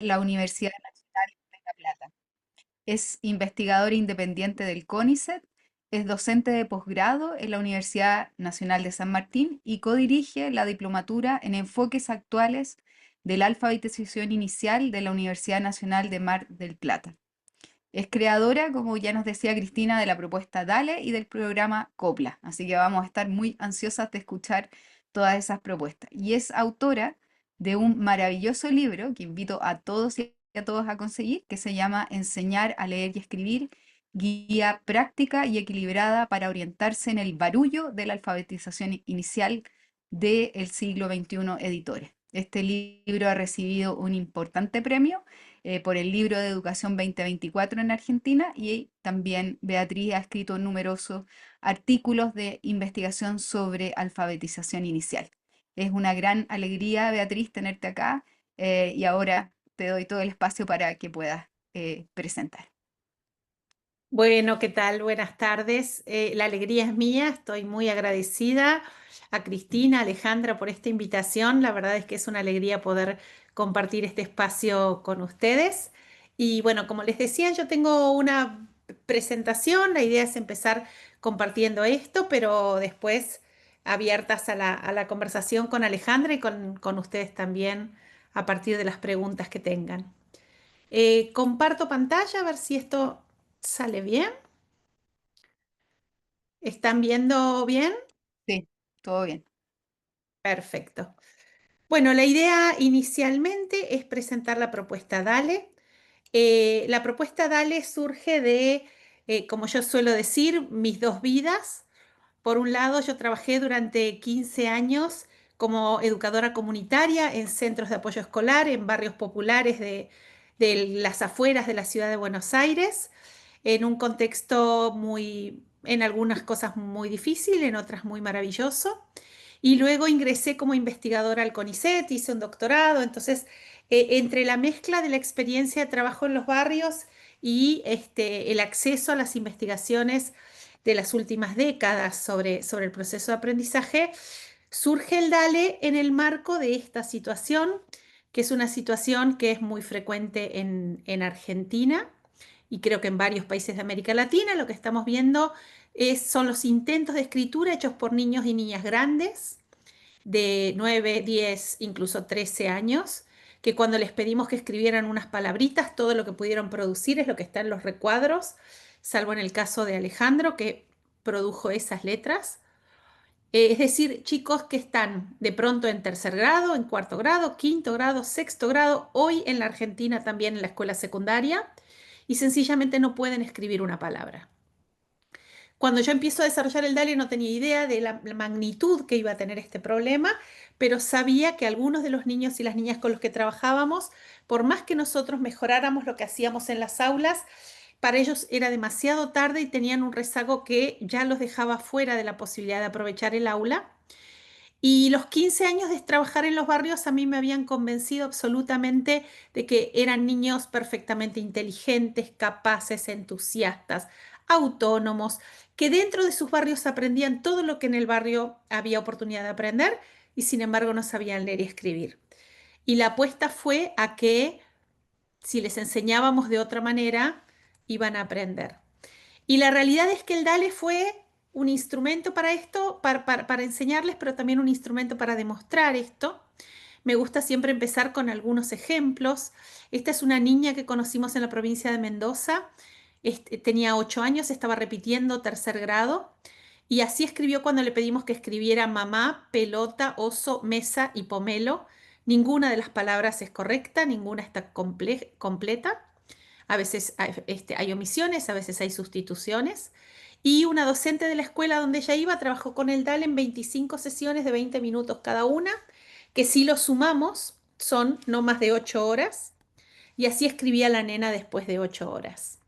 la Universidad Nacional de La Plata. Es investigadora independiente del CONICET, es docente de posgrado en la Universidad Nacional de San Martín y codirige la diplomatura en enfoques actuales de la alfabetización inicial de la Universidad Nacional de Mar del Plata. Es creadora, como ya nos decía Cristina, de la propuesta Dale y del programa Copla, así que vamos a estar muy ansiosas de escuchar todas esas propuestas. Y es autora de un maravilloso libro que invito a todos y a todos a conseguir, que se llama Enseñar a leer y escribir, guía práctica y equilibrada para orientarse en el barullo de la alfabetización inicial del siglo XXI Editores. Este libro ha recibido un importante premio por el libro de Educación 2024 en Argentina y también Beatriz ha escrito numerosos artículos de investigación sobre alfabetización inicial. Es una gran alegría, Beatriz, tenerte acá y ahora te doy todo el espacio para que puedas presentar. Bueno, ¿qué tal? Buenas tardes. La alegría es mía. Estoy muy agradecida a Cristina, a Alejandra por esta invitación. La verdad es que es una alegría poder compartir este espacio con ustedes. Y bueno, como les decía, yo tengo una presentación. La idea es empezar compartiendo esto, pero después abiertas a la conversación con Alejandra y con ustedes también a partir de las preguntas que tengan. Comparto pantalla a ver si esto sale bien. ¿Están viendo bien? Sí, todo bien. Perfecto. Bueno, la idea inicialmente es presentar la propuesta DALE. La propuesta DALE surge de, como yo suelo decir, mis dos vidas. Por un lado, yo trabajé durante 15 años como educadora comunitaria en centros de apoyo escolar, en barrios populares de las afueras de la ciudad de Buenos Aires, en un contexto muy, en algunas cosas muy difícil, en otras muy maravilloso. Y luego ingresé como investigadora al CONICET, hice un doctorado, entonces entre la mezcla de la experiencia de trabajo en los barrios y el acceso a las investigaciones de las últimas décadas sobre el proceso de aprendizaje, surge el DALE en el marco de esta situación, que es una situación que es muy frecuente en Argentina y creo que en varios países de América Latina. Lo que estamos viendo son los intentos de escritura hechos por niños y niñas grandes de 9, 10, incluso 13 años, que cuando les pedimos que escribieran unas palabritas, todo lo que pudieron producir es lo que está en los recuadros, salvo en el caso de Alejandro, que produjo esas letras. Es decir, chicos que están de pronto en tercer grado, en cuarto grado, quinto grado, sexto grado, hoy en la Argentina también en la escuela secundaria, y sencillamente no pueden escribir una palabra. Cuando yo empiezo a desarrollar el DALE no tenía idea de la magnitud que iba a tener este problema, pero sabía que algunos de los niños y las niñas con los que trabajábamos, por más que nosotros mejoráramos lo que hacíamos en las aulas, para ellos era demasiado tarde y tenían un rezago que ya los dejaba fuera de la posibilidad de aprovechar el aula. Y los 15 años de trabajar en los barrios a mí me habían convencido absolutamente de que eran niños perfectamente inteligentes, capaces, entusiastas, autónomos, que dentro de sus barrios aprendían todo lo que en el barrio había oportunidad de aprender y sin embargo no sabían leer y escribir. Y la apuesta fue a que si les enseñábamos de otra manera, iban a aprender. Y la realidad es que el DALE fue un instrumento para esto, para enseñarles, pero también un instrumento para demostrar esto. Me gusta siempre empezar con algunos ejemplos. Esta es una niña que conocimos en la provincia de Mendoza. Tenía 8 años, estaba repitiendo tercer grado. Y así escribió cuando le pedimos que escribiera mamá, pelota, oso, mesa y pomelo. Ninguna de las palabras es correcta, ninguna está completa. A veces hay omisiones, a veces hay sustituciones. Y una docente de la escuela donde ella iba trabajó con el DAL en 25 sesiones de 20 minutos cada una, que si lo sumamos son no más de 8 horas. Y así escribía la nena después de 8 horas.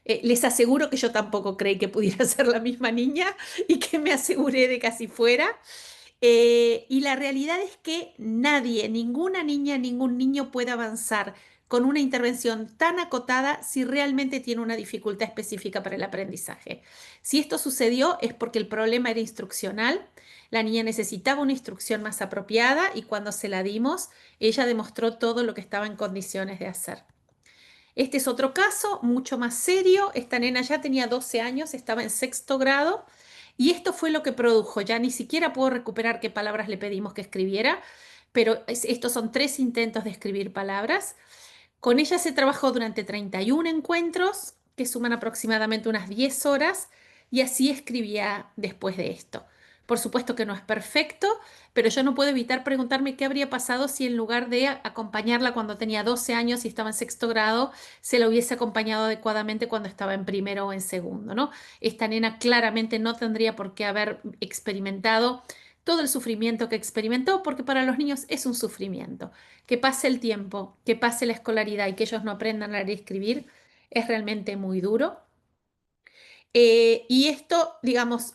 Les aseguro que yo tampoco creí que pudiera ser la misma niña y que me aseguré de que así fuera. Y la realidad es que nadie, ninguna niña, ningún niño puede avanzar con una intervención tan acotada si realmente tiene una dificultad específica para el aprendizaje. Si esto sucedió es porque el problema era instruccional, la niña necesitaba una instrucción más apropiada y cuando se la dimos, ella demostró todo lo que estaba en condiciones de hacer. Este es otro caso, mucho más serio. Esta nena ya tenía 12 años, estaba en sexto grado y esto fue lo que produjo. Ya ni siquiera puedo recuperar qué palabras le pedimos que escribiera, pero estos son 3 intentos de escribir palabras. Con ella se trabajó durante 31 encuentros, que suman aproximadamente unas 10 horas, y así escribía después de esto. Por supuesto que no es perfecto, pero yo no puedo evitar preguntarme qué habría pasado si en lugar de acompañarla cuando tenía 12 años y estaba en sexto grado, se la hubiese acompañado adecuadamente cuando estaba en primero o en segundo, ¿no? Esta nena claramente no tendría por qué haber experimentado todo el sufrimiento que experimentó, porque para los niños es un sufrimiento. Que pase el tiempo, que pase la escolaridad y que ellos no aprendan a leer y escribir es realmente muy duro. Y esto, digamos,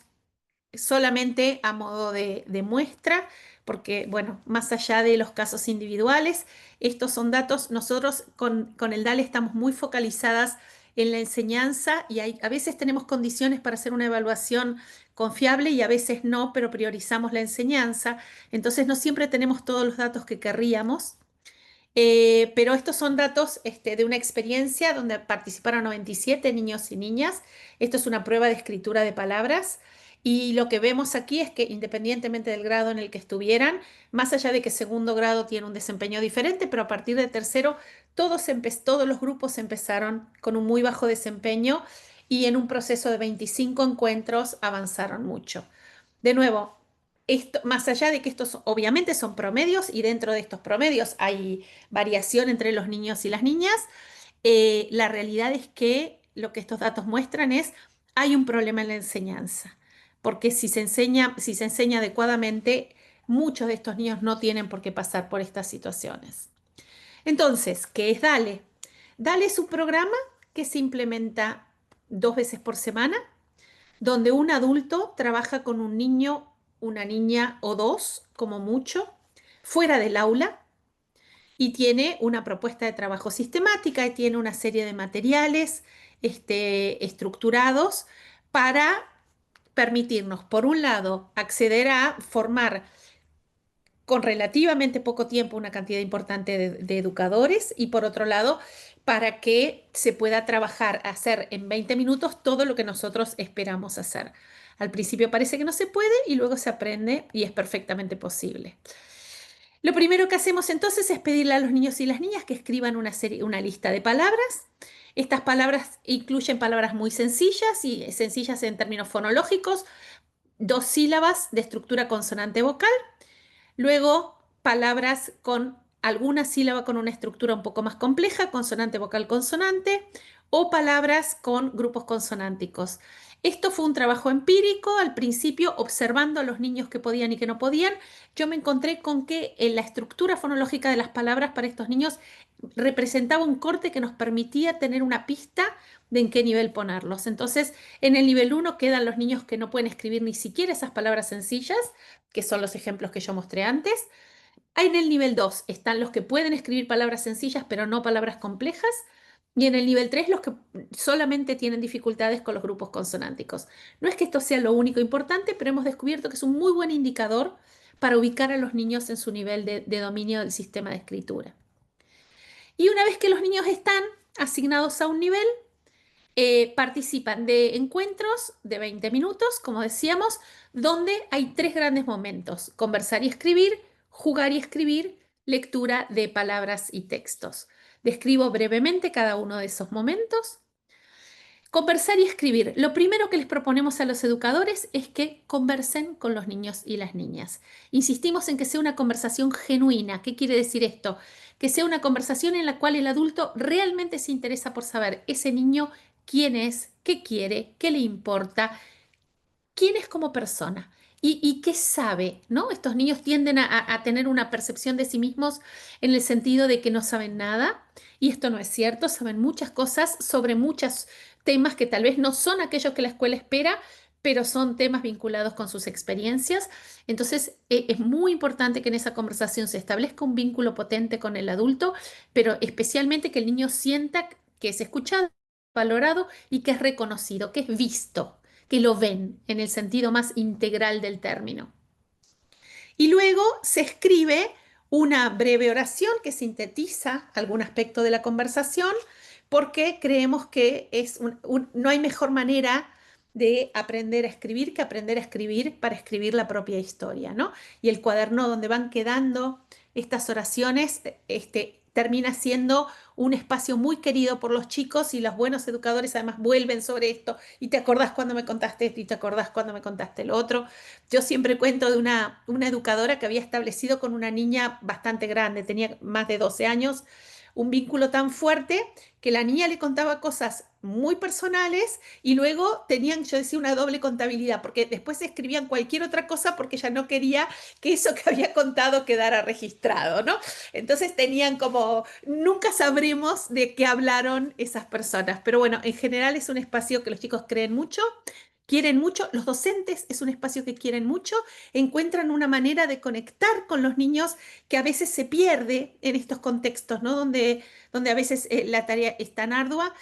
solamente a modo de muestra, porque, bueno, más allá de los casos individuales, estos son datos, nosotros con el DALE estamos muy focalizadas en la enseñanza y a veces tenemos condiciones para hacer una evaluación confiable y a veces no, pero priorizamos la enseñanza, entonces no siempre tenemos todos los datos que querríamos. Pero estos son datos de una experiencia donde participaron 97 niños y niñas. Esto es una prueba de escritura de palabras. Y lo que vemos aquí es que independientemente del grado en el que estuvieran, más allá de que segundo grado tiene un desempeño diferente, pero a partir de tercero, todos los grupos empezaron con un muy bajo desempeño y en un proceso de 25 encuentros avanzaron mucho. De nuevo, esto, más allá de que estos obviamente son promedios y dentro de estos promedios hay variación entre los niños y las niñas, la realidad es que lo que estos datos muestran es hay un problema en la enseñanza, porque si se enseña adecuadamente, muchos de estos niños no tienen por qué pasar por estas situaciones. Entonces, ¿qué es DALE? DALE es un programa que se implementa 2 veces por semana donde un adulto trabaja con un niño, una niña o dos, como mucho, fuera del aula y tiene una propuesta de trabajo sistemática y tiene una serie de materiales estructurados para permitirnos, por un lado, acceder a formar con relativamente poco tiempo una cantidad importante de educadores y por otro lado, para que se pueda trabajar, hacer en 20 minutos todo lo que nosotros esperamos hacer. Al principio parece que no se puede y luego se aprende y es perfectamente posible. Lo primero que hacemos entonces es pedirle a los niños y las niñas que escriban una lista de palabras. Estas palabras incluyen palabras muy sencillas y sencillas en términos fonológicos, 2 sílabas de estructura consonante vocal. Luego, palabras con alguna sílaba con una estructura un poco más compleja, consonante, vocal, consonante, o palabras con grupos consonánticos. Esto fue un trabajo empírico, al principio observando a los niños que podían y que no podían. Yo me encontré con que en la estructura fonológica de las palabras para estos niños representaba un corte que nos permitía tener una pista de en qué nivel ponerlos. Entonces, en el nivel 1 quedan los niños que no pueden escribir ni siquiera esas palabras sencillas, que son los ejemplos que yo mostré antes. En el nivel 2 están los que pueden escribir palabras sencillas, pero no palabras complejas. Y en el nivel 3 los que solamente tienen dificultades con los grupos consonánticos. No es que esto sea lo único importante, pero hemos descubierto que es un muy buen indicador para ubicar a los niños en su nivel de dominio del sistema de escritura. Y una vez que los niños están asignados a un nivel, participan de encuentros de 20 minutos, como decíamos, donde hay 3 grandes momentos: conversar y escribir, jugar y escribir, lectura de palabras y textos. Describo brevemente cada uno de esos momentos. Conversar y escribir. Lo primero que les proponemos a los educadores es que conversen con los niños y las niñas. Insistimos en que sea una conversación genuina. ¿Qué quiere decir esto? Que sea una conversación en la cual el adulto realmente se interesa por saber ese niño quién es, qué quiere, qué le importa, quién es como persona y qué sabe, ¿no? Estos niños tienden a tener una percepción de sí mismos en el sentido de que no saben nada, y esto no es cierto, saben muchas cosas sobre muchos temas que tal vez no son aquellos que la escuela espera, pero son temas vinculados con sus experiencias. Entonces, es muy importante que en esa conversación se establezca un vínculo potente con el adulto, pero especialmente que el niño sienta que es escuchado, valorado y que es reconocido, que es visto, que lo ven en el sentido más integral del término. Y luego se escribe una breve oración que sintetiza algún aspecto de la conversación, porque creemos que no hay mejor manera de aprender a escribir que aprender a escribir para escribir la propia historia, ¿no? Y el cuaderno donde van quedando estas oraciones, termina siendo un espacio muy querido por los chicos, y los buenos educadores además vuelven sobre esto y te acordás cuando me contaste esto y te acordás cuando me contaste lo otro. Yo siempre cuento de una educadora que había establecido con una niña bastante grande, tenía más de 12 años, un vínculo tan fuerte que la niña le contaba cosas muy personales y luego tenían, yo decía, una doble contabilidad, porque después escribían cualquier otra cosa porque ella no quería que eso que había contado quedara registrado, ¿no? Entonces tenían como, nunca sabremos de qué hablaron esas personas, pero bueno, en general es un espacio que los chicos creen mucho. Quieren mucho, los docentes es un espacio que quieren mucho, encuentran una manera de conectar con los niños que a veces se pierde en estos contextos, ¿no? Donde a veces la tarea es tan ardua.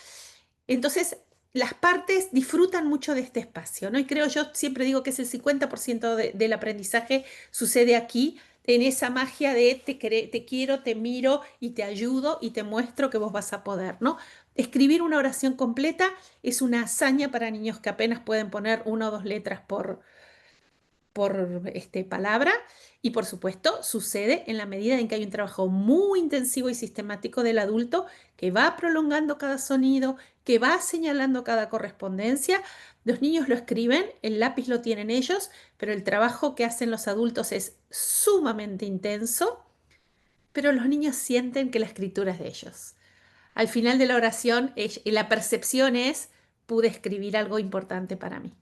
Entonces, las partes disfrutan mucho de este espacio, ¿no? Y creo, yo siempre digo que es el 50% del aprendizaje sucede aquí, en esa magia de te quiero, te miro y te ayudo y te muestro que vos vas a poder, ¿no? Escribir una oración completa es una hazaña para niños que apenas pueden poner una o dos letras por palabra, y por supuesto sucede en la medida en que hay un trabajo muy intensivo y sistemático del adulto que va prolongando cada sonido, que va señalando cada correspondencia. Los niños lo escriben, el lápiz lo tienen ellos, pero el trabajo que hacen los adultos es sumamente intenso, pero los niños sienten que la escritura es de ellos. Al final de la oración, la percepción es, pude escribir algo importante para mí.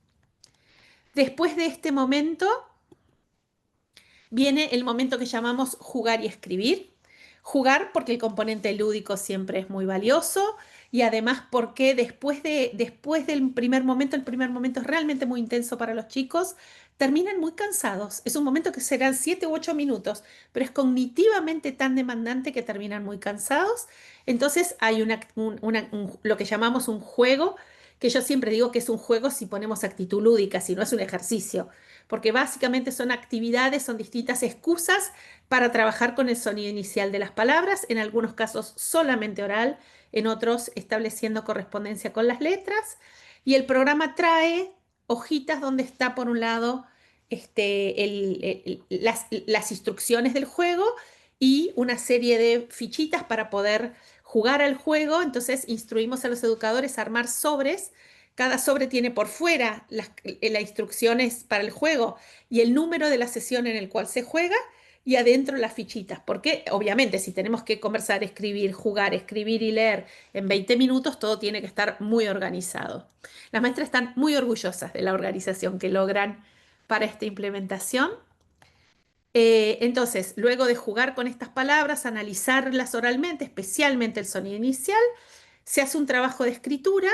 Después de este momento, viene el momento que llamamos jugar y escribir. Jugar porque el componente lúdico siempre es muy valioso, y además porque después del primer momento, el primer momento es realmente muy intenso para los chicos, terminan muy cansados. Es un momento que serán 7 u 8 minutos, pero es cognitivamente tan demandante que terminan muy cansados. Entonces hay lo que llamamos un juego, que yo siempre digo que es un juego si ponemos actitud lúdica, si no es un ejercicio, porque básicamente son actividades, son distintas excusas para trabajar con el sonido inicial de las palabras, en algunos casos solamente oral, en otros estableciendo correspondencia con las letras. Y el programa trae hojitas donde está por un lado las instrucciones del juego y una serie de fichitas para poder jugar al juego. Entonces instruimos a los educadores a armar sobres. Cada sobre tiene por fuera las instrucciones para el juego y el número de la sesión en el cual se juega, y adentro las fichitas, porque obviamente si tenemos que conversar, escribir, jugar, escribir y leer en 20 minutos, todo tiene que estar muy organizado. Las maestras están muy orgullosas de la organización que logran para esta implementación. Entonces, luego de jugar con estas palabras, analizarlas oralmente, especialmente el sonido inicial, se hace un trabajo de escritura.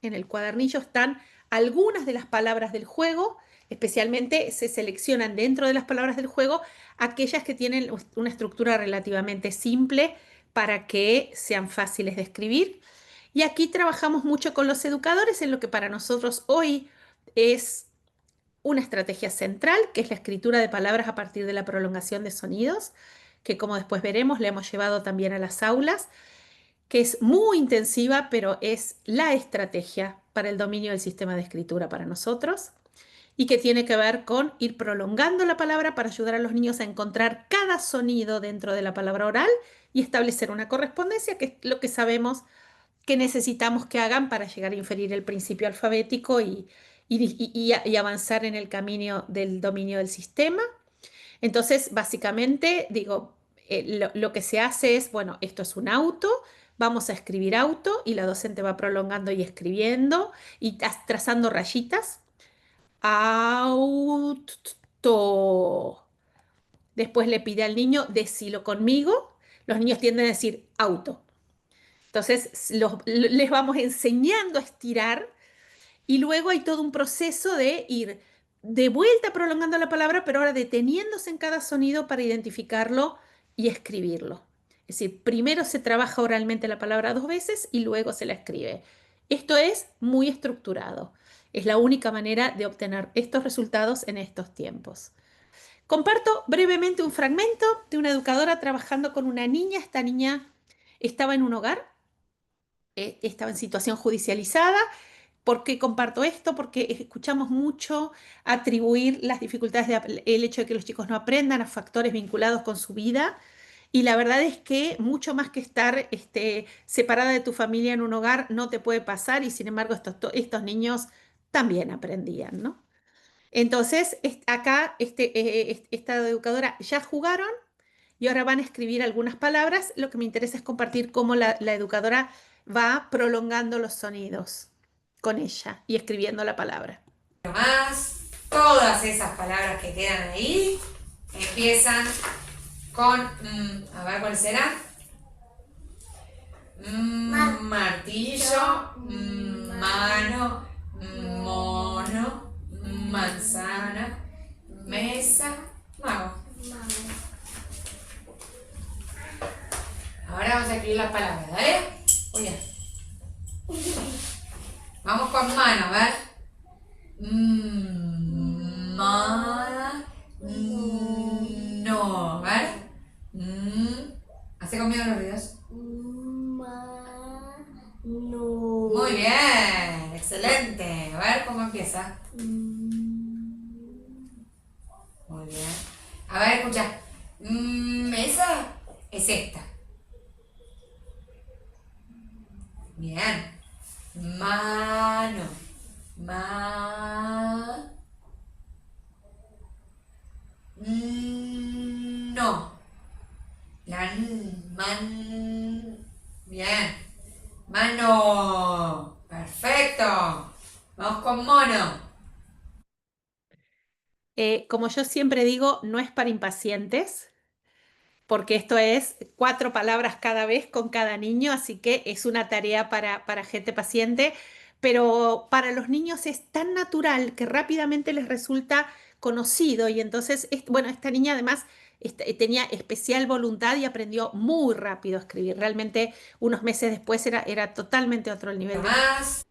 En el cuadernillo están algunas de las palabras del juego, especialmente se seleccionan dentro de las palabras del juego aquellas que tienen una estructura relativamente simple para que sean fáciles de escribir. Y aquí trabajamos mucho con los educadores en lo que para nosotros hoy es una estrategia central, que es la escritura de palabras a partir de la prolongación de sonidos, que como después veremos, le hemos llevado también a las aulas, que es muy intensiva, pero es la estrategia para el dominio del sistema de escritura para nosotros, y que tiene que ver con ir prolongando la palabra para ayudar a los niños a encontrar cada sonido dentro de la palabra oral y establecer una correspondencia, que es lo que sabemos que necesitamos que hagan para llegar a inferir el principio alfabético y avanzar en el camino del dominio del sistema. Entonces, básicamente, digo, lo que se hace es, bueno, esto es un auto, vamos a escribir auto, y la docente va prolongando y escribiendo y trazando rayitas. Auto. Después le pide al niño, decilo conmigo. Los niños tienden a decir auto. Entonces, les vamos enseñando a estirar Y luego hay todo un proceso de ir de vuelta prolongando la palabra, pero ahora deteniéndose en cada sonido para identificarlo y escribirlo. Es decir, primero se trabaja oralmente la palabra 2 veces y luego se la escribe. Esto es muy estructurado. Es la única manera de obtener estos resultados en estos tiempos. Comparto brevemente un fragmento de una educadora trabajando con una niña. Esta niña estaba en un hogar, estaba en situación judicializada. ¿Por qué comparto esto? Porque escuchamos mucho atribuir las dificultades, el hecho de que los chicos no aprendan a factores vinculados con su vida. Y la verdad es que mucho más que estar separada de tu familia en un hogar no te puede pasar, y sin embargo estos niños también aprendían, ¿no? Entonces, acá esta educadora ya jugaron y ahora van a escribir algunas palabras. Lo que me interesa es compartir cómo la educadora va prolongando los sonidos con ella y escribiendo la palabra. Más, todas esas palabras que quedan ahí empiezan con, a ver cuál será. Martillo, mano, mono, manzana, mesa, mago. Ahora vamos a escribir las palabras, ¿vale? Oye. Vamos con mano, a ver. No, a ver. Hace conmigo los ruidos. Muy bien, excelente. A ver cómo empieza. Muy bien. A ver, escucha. Esa es esta. Bien. Mano. No. Bien. Mano. Perfecto. Vamos con mono. Como yo siempre digo, no es para impacientes, porque esto es 4 palabras cada vez con cada niño, así que es una tarea para gente paciente, pero para los niños es tan natural que rápidamente les resulta conocido, y entonces, bueno, esta niña además tenía especial voluntad y aprendió muy rápido a escribir. Realmente unos meses después era totalmente otro el nivel de... Más.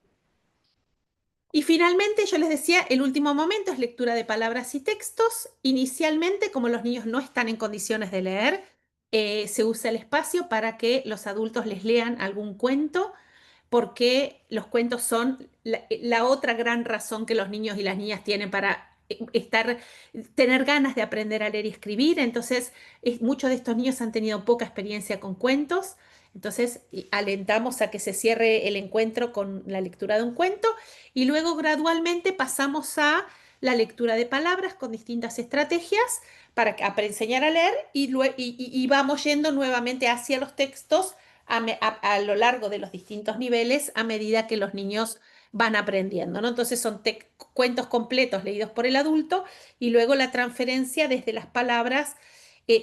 Y finalmente, yo les decía, el último momento es lectura de palabras y textos. Inicialmente, como los niños no están en condiciones de leer, se usa el espacio para que los adultos les lean algún cuento, porque los cuentos son la otra gran razón que los niños y las niñas tienen para tener ganas de aprender a leer y escribir. Entonces, muchos de estos niños han tenido poca experiencia con cuentos. Entonces, alentamos a que se cierre el encuentro con la lectura de un cuento, y luego gradualmente pasamos a la lectura de palabras con distintas estrategias para enseñar a leer, y vamos yendo nuevamente hacia los textos a lo largo de los distintos niveles a medida que los niños van aprendiendo, ¿no? Entonces son cuentos completos leídos por el adulto, y luego la transferencia desde las palabras.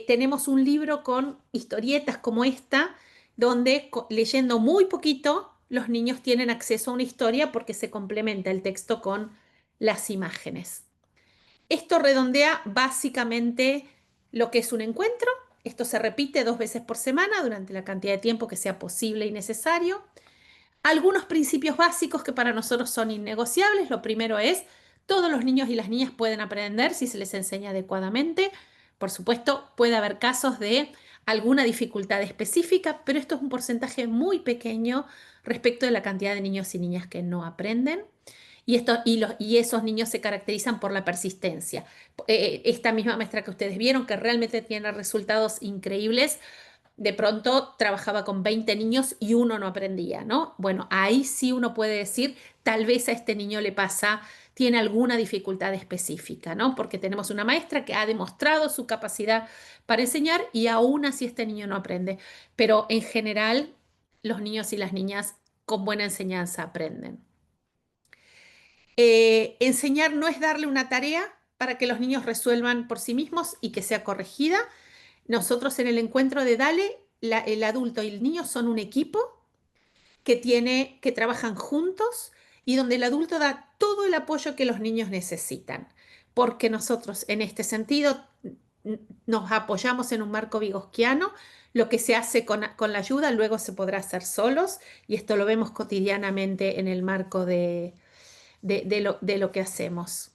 Tenemos un libro con historietas como esta, donde leyendo muy poquito los niños tienen acceso a una historia porque se complementa el texto con las imágenes. Esto redondea básicamente lo que es un encuentro. Esto se repite 2 veces por semana durante la cantidad de tiempo que sea posible y necesario. Algunos principios básicos que para nosotros son innegociables. Lo primero es, todos los niños y las niñas pueden aprender si se les enseña adecuadamente. Por supuesto, puede haber casos de alguna dificultad específica, pero esto es un porcentaje muy pequeño respecto de la cantidad de niños y niñas que no aprenden. Y esos niños se caracterizan por la persistencia. Esta misma maestra que ustedes vieron, que realmente tiene resultados increíbles, de pronto trabajaba con 20 niños y uno no aprendía, ¿no? Bueno, ahí sí uno puede decir, tal vez a este niño le pasa, tiene alguna dificultad específica, ¿no? Porque tenemos una maestra que ha demostrado su capacidad para enseñar y aún así este niño no aprende. Pero en general, los niños y las niñas con buena enseñanza aprenden. Enseñar no es darle una tarea para que los niños resuelvan por sí mismos y que sea corregida. Nosotros en el encuentro de Dale, el adulto y el niño son un equipo que trabajan juntos, y donde el adulto da todo el apoyo que los niños necesitan, porque nosotros en este sentido nos apoyamos en un marco vygotsquiano. Lo que se hace con la ayuda luego se podrá hacer solos, y esto lo vemos cotidianamente en el marco de lo que hacemos.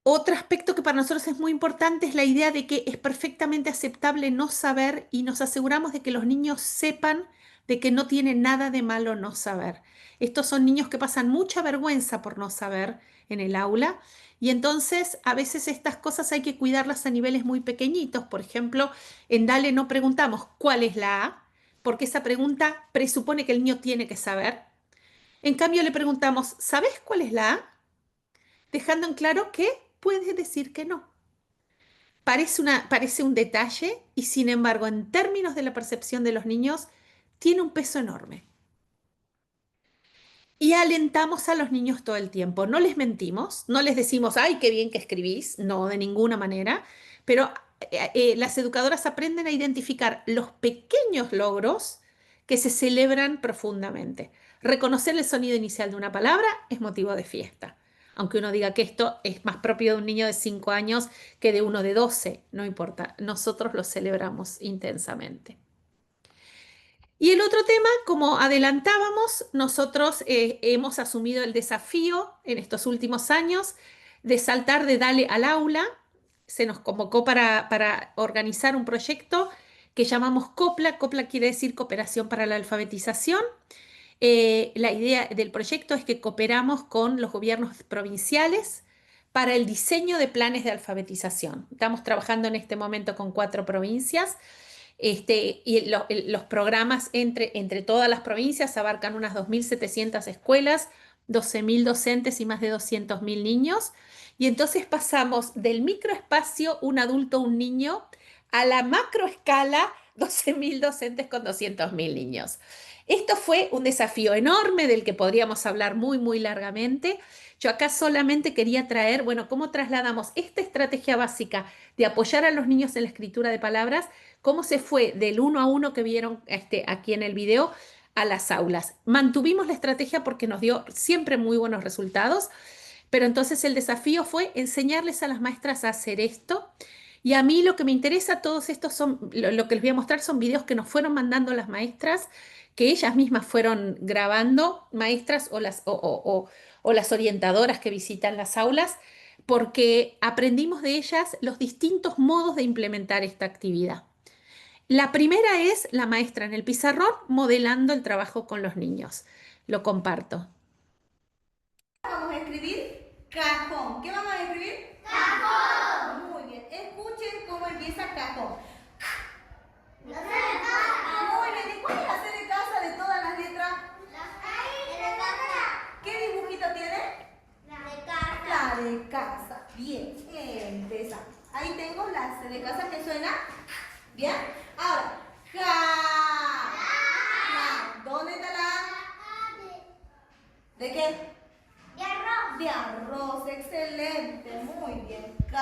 Otro aspecto que para nosotros es muy importante es la idea de que es perfectamente aceptable no saber, y nos aseguramos de que los niños sepan de que no tiene nada de malo no saber. Estos son niños que pasan mucha vergüenza por no saber en el aula, y entonces a veces estas cosas hay que cuidarlas a niveles muy pequeñitos. Por ejemplo, en Dale no preguntamos cuál es la A, porque esa pregunta presupone que el niño tiene que saber. En cambio, le preguntamos, ¿sabes cuál es la A? Dejando en claro que puede decir que no. Parece un detalle, y sin embargo, en términos de la percepción de los niños, tiene un peso enorme. Y alentamos a los niños todo el tiempo. No les mentimos, no les decimos, ay, qué bien que escribís, no, de ninguna manera, pero las educadoras aprenden a identificar los pequeños logros que se celebran profundamente. Reconocer el sonido inicial de una palabra es motivo de fiesta. Aunque uno diga que esto es más propio de un niño de 5 años que de uno de 12, no importa, nosotros lo celebramos intensamente. Y el otro tema, como adelantábamos, nosotros hemos asumido el desafío en estos últimos años de saltar de Dale al aula. Se nos convocó para organizar un proyecto que llamamos COPLA. COPLA quiere decir Cooperación para la Alfabetización. La idea del proyecto es que cooperamos con los gobiernos provinciales para el diseño de planes de alfabetización. Estamos trabajando en este momento con 4 provincias. Y los programas entre todas las provincias abarcan unas 2.700 escuelas, 12.000 docentes y más de 200.000 niños. Y entonces pasamos del microespacio, un adulto, un niño, a la macroescala, 12.000 docentes con 200.000 niños. Esto fue un desafío enorme del que podríamos hablar muy, muy largamente. Yo acá solamente quería traer, bueno, cómo trasladamos esta estrategia básica de apoyar a los niños en la escritura de palabras, cómo se fue del 1 a 1 que vieron aquí en el video a las aulas. Mantuvimos la estrategia porque nos dio siempre muy buenos resultados, pero entonces el desafío fue enseñarles a las maestras a hacer esto. Y a mí lo que me interesa, todos estos lo que les voy a mostrar son videos que nos fueron mandando las maestras, que ellas mismas fueron grabando, maestras o las orientadoras que visitan las aulas, porque aprendimos de ellas los distintos modos de implementar esta actividad. La primera es la maestra en el pizarrón modelando el trabajo con los niños. Lo comparto. Vamos a escribir cajón. ¿Qué vamos a escribir? Cajón. Muy bien. Escuchen cómo empieza cajón. La C de casa. Muy bien. ¿Y cuál es la C de casa de todas las letras? La de casa. ¿Qué dibujito tiene? La de casa. La de casa. Bien. Empezamos. Ahí tengo la C de casa que suena. Bien. Ahora, ja. ¿Dónde está la A? ¿De qué? De arroz. De arroz, excelente, muy bien. K.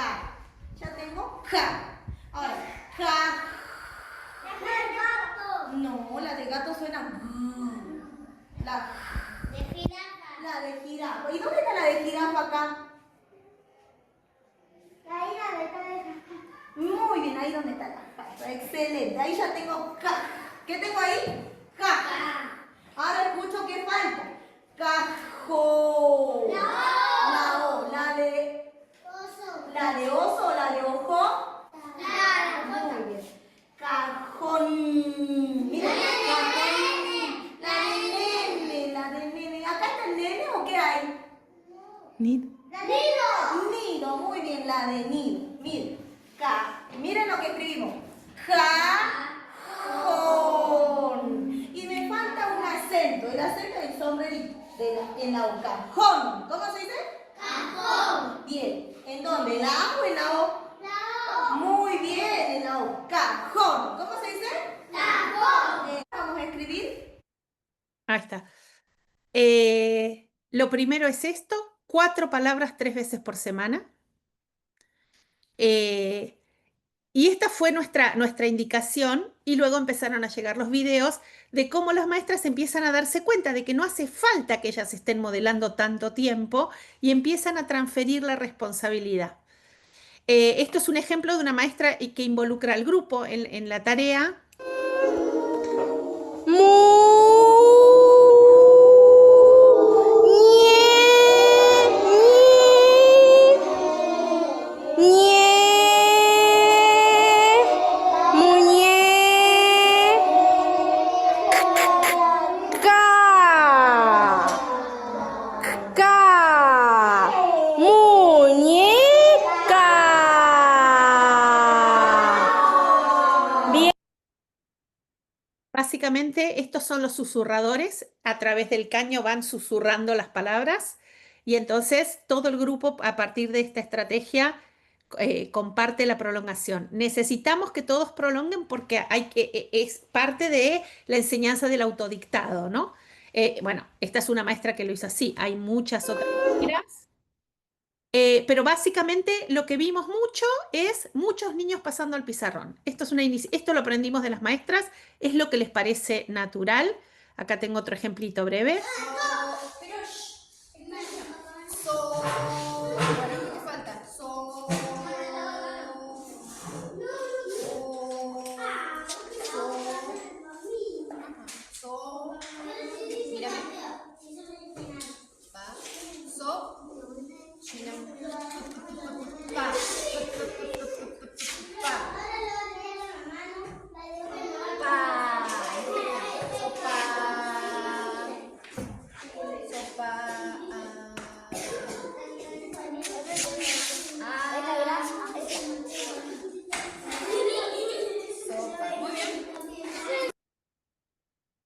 Ya tengo K. Ahora, K. La de gato. No, la de gato suena G. La de jirafa. La de jirafa. ¿Y dónde está la de jirafa acá? Ahí la de jirafa. Muy bien, ahí donde está la J. Excelente, ahí ya tengo K. ¿Qué tengo ahí? K. Ahora escucho qué falta. Cajón. La O. La de oso. ¿La de oso o la de ojo? Muy bien. Cajón. Mira, cajón. La de nene. La de nene. ¿Acá está el nene o qué hay? Nido. Nido. Nido, muy bien, la de nido. Miren. Miren lo que escribimos. Cajón. Y me falta un acento. El acento del sombrerito. En la O. Cajón. ¿Cómo se dice? Cajón. Bien. ¿En dónde? ¿En la A o en la O? La O. Muy bien, en la O. Cajón. ¿Cómo se dice? Cajón. Vamos a escribir. Ahí está. Lo primero es esto: 4 palabras 3 veces por semana. Y esta fue nuestra indicación, y luego empezaron a llegar los videos de cómo las maestras empiezan a darse cuenta de que no hace falta que ellas estén modelando tanto tiempo y empiezan a transferir la responsabilidad. Esto es un ejemplo de una maestra que involucra al grupo en la tarea. Básicamente, estos son los susurradores. A través del caño van susurrando las palabras y entonces todo el grupo, a partir de esta estrategia, comparte la prolongación. Necesitamos que todos prolonguen porque es parte de la enseñanza del autodictado, ¿no? Bueno, esta es una maestra que lo hizo así. Hay muchas otras maneras. Pero básicamente lo que vimos mucho es muchos niños pasando al pizarrón. Esto lo aprendimos de las maestras, es lo que les parece natural. Acá tengo otro ejemplito breve.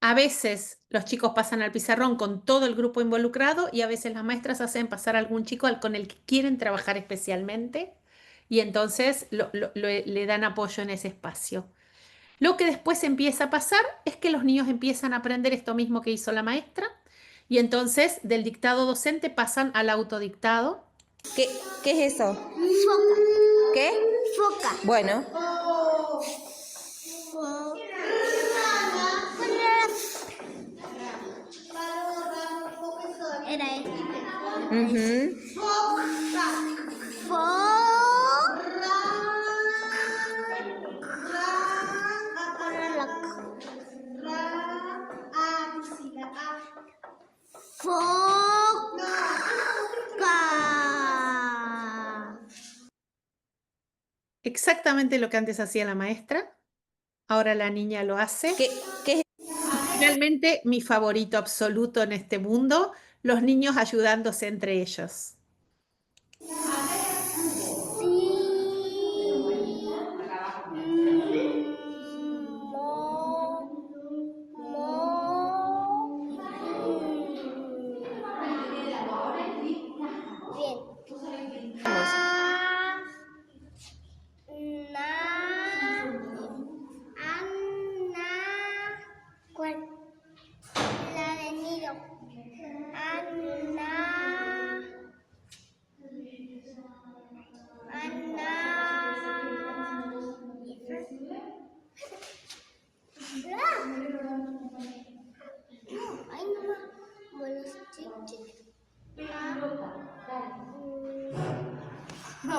A veces los chicos pasan al pizarrón con todo el grupo involucrado y a veces las maestras hacen pasar a algún chico con el que quieren trabajar especialmente y entonces le dan apoyo en ese espacio. Lo que después empieza a pasar es que los niños empiezan a aprender esto mismo que hizo la maestra y entonces del dictado docente pasan al autodictado. ¿Qué es eso? Foca. ¿Qué? Foca. Bueno, Era este. ujú. Foca. Exactamente lo que antes hacía la maestra, ahora la niña lo hace. ¿Qué es? Realmente mi favorito absoluto en este mundo, los niños ayudándose entre ellos. ¿Cuál? La de nido. Ana. Ay, mamá. Buenos chiches. No.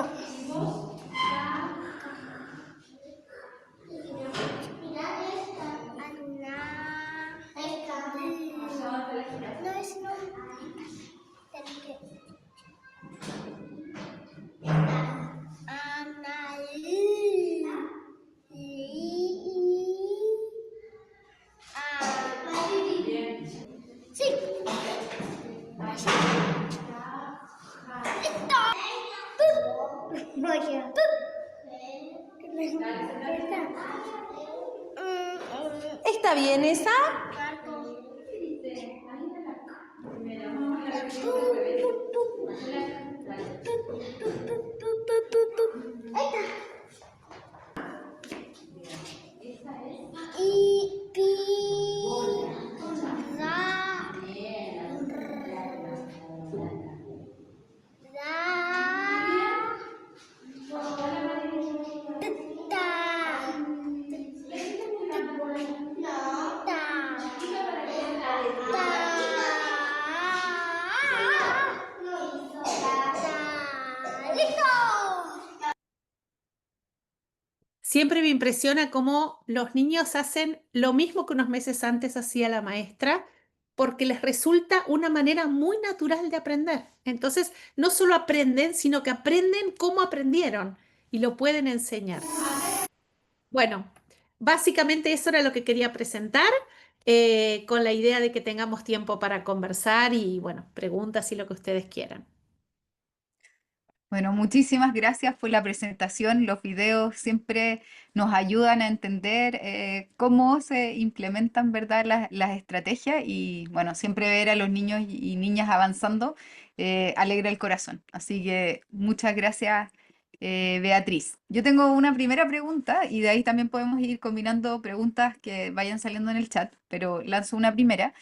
No es no. Sí. Vaya. ¿Está bien esa? Y pi ra ra ta siempre me impresiona cómo los niños hacen lo mismo que unos meses antes hacía la maestra, porque les resulta una manera muy natural de aprender. Entonces, no solo aprenden, sino que aprenden cómo aprendieron y lo pueden enseñar. Bueno, básicamente eso era lo que quería presentar, con la idea de que tengamos tiempo para conversar y, bueno, preguntas y lo que ustedes quieran. Bueno, muchísimas gracias por la presentación. Los videos siempre nos ayudan a entender cómo se implementan, ¿verdad?, las estrategias y, bueno, siempre ver a los niños y niñas avanzando alegra el corazón. Así que muchas gracias, Beatriz. Yo tengo una primera pregunta y de ahí también podemos ir combinando preguntas que vayan saliendo en el chat, pero lanzo una primera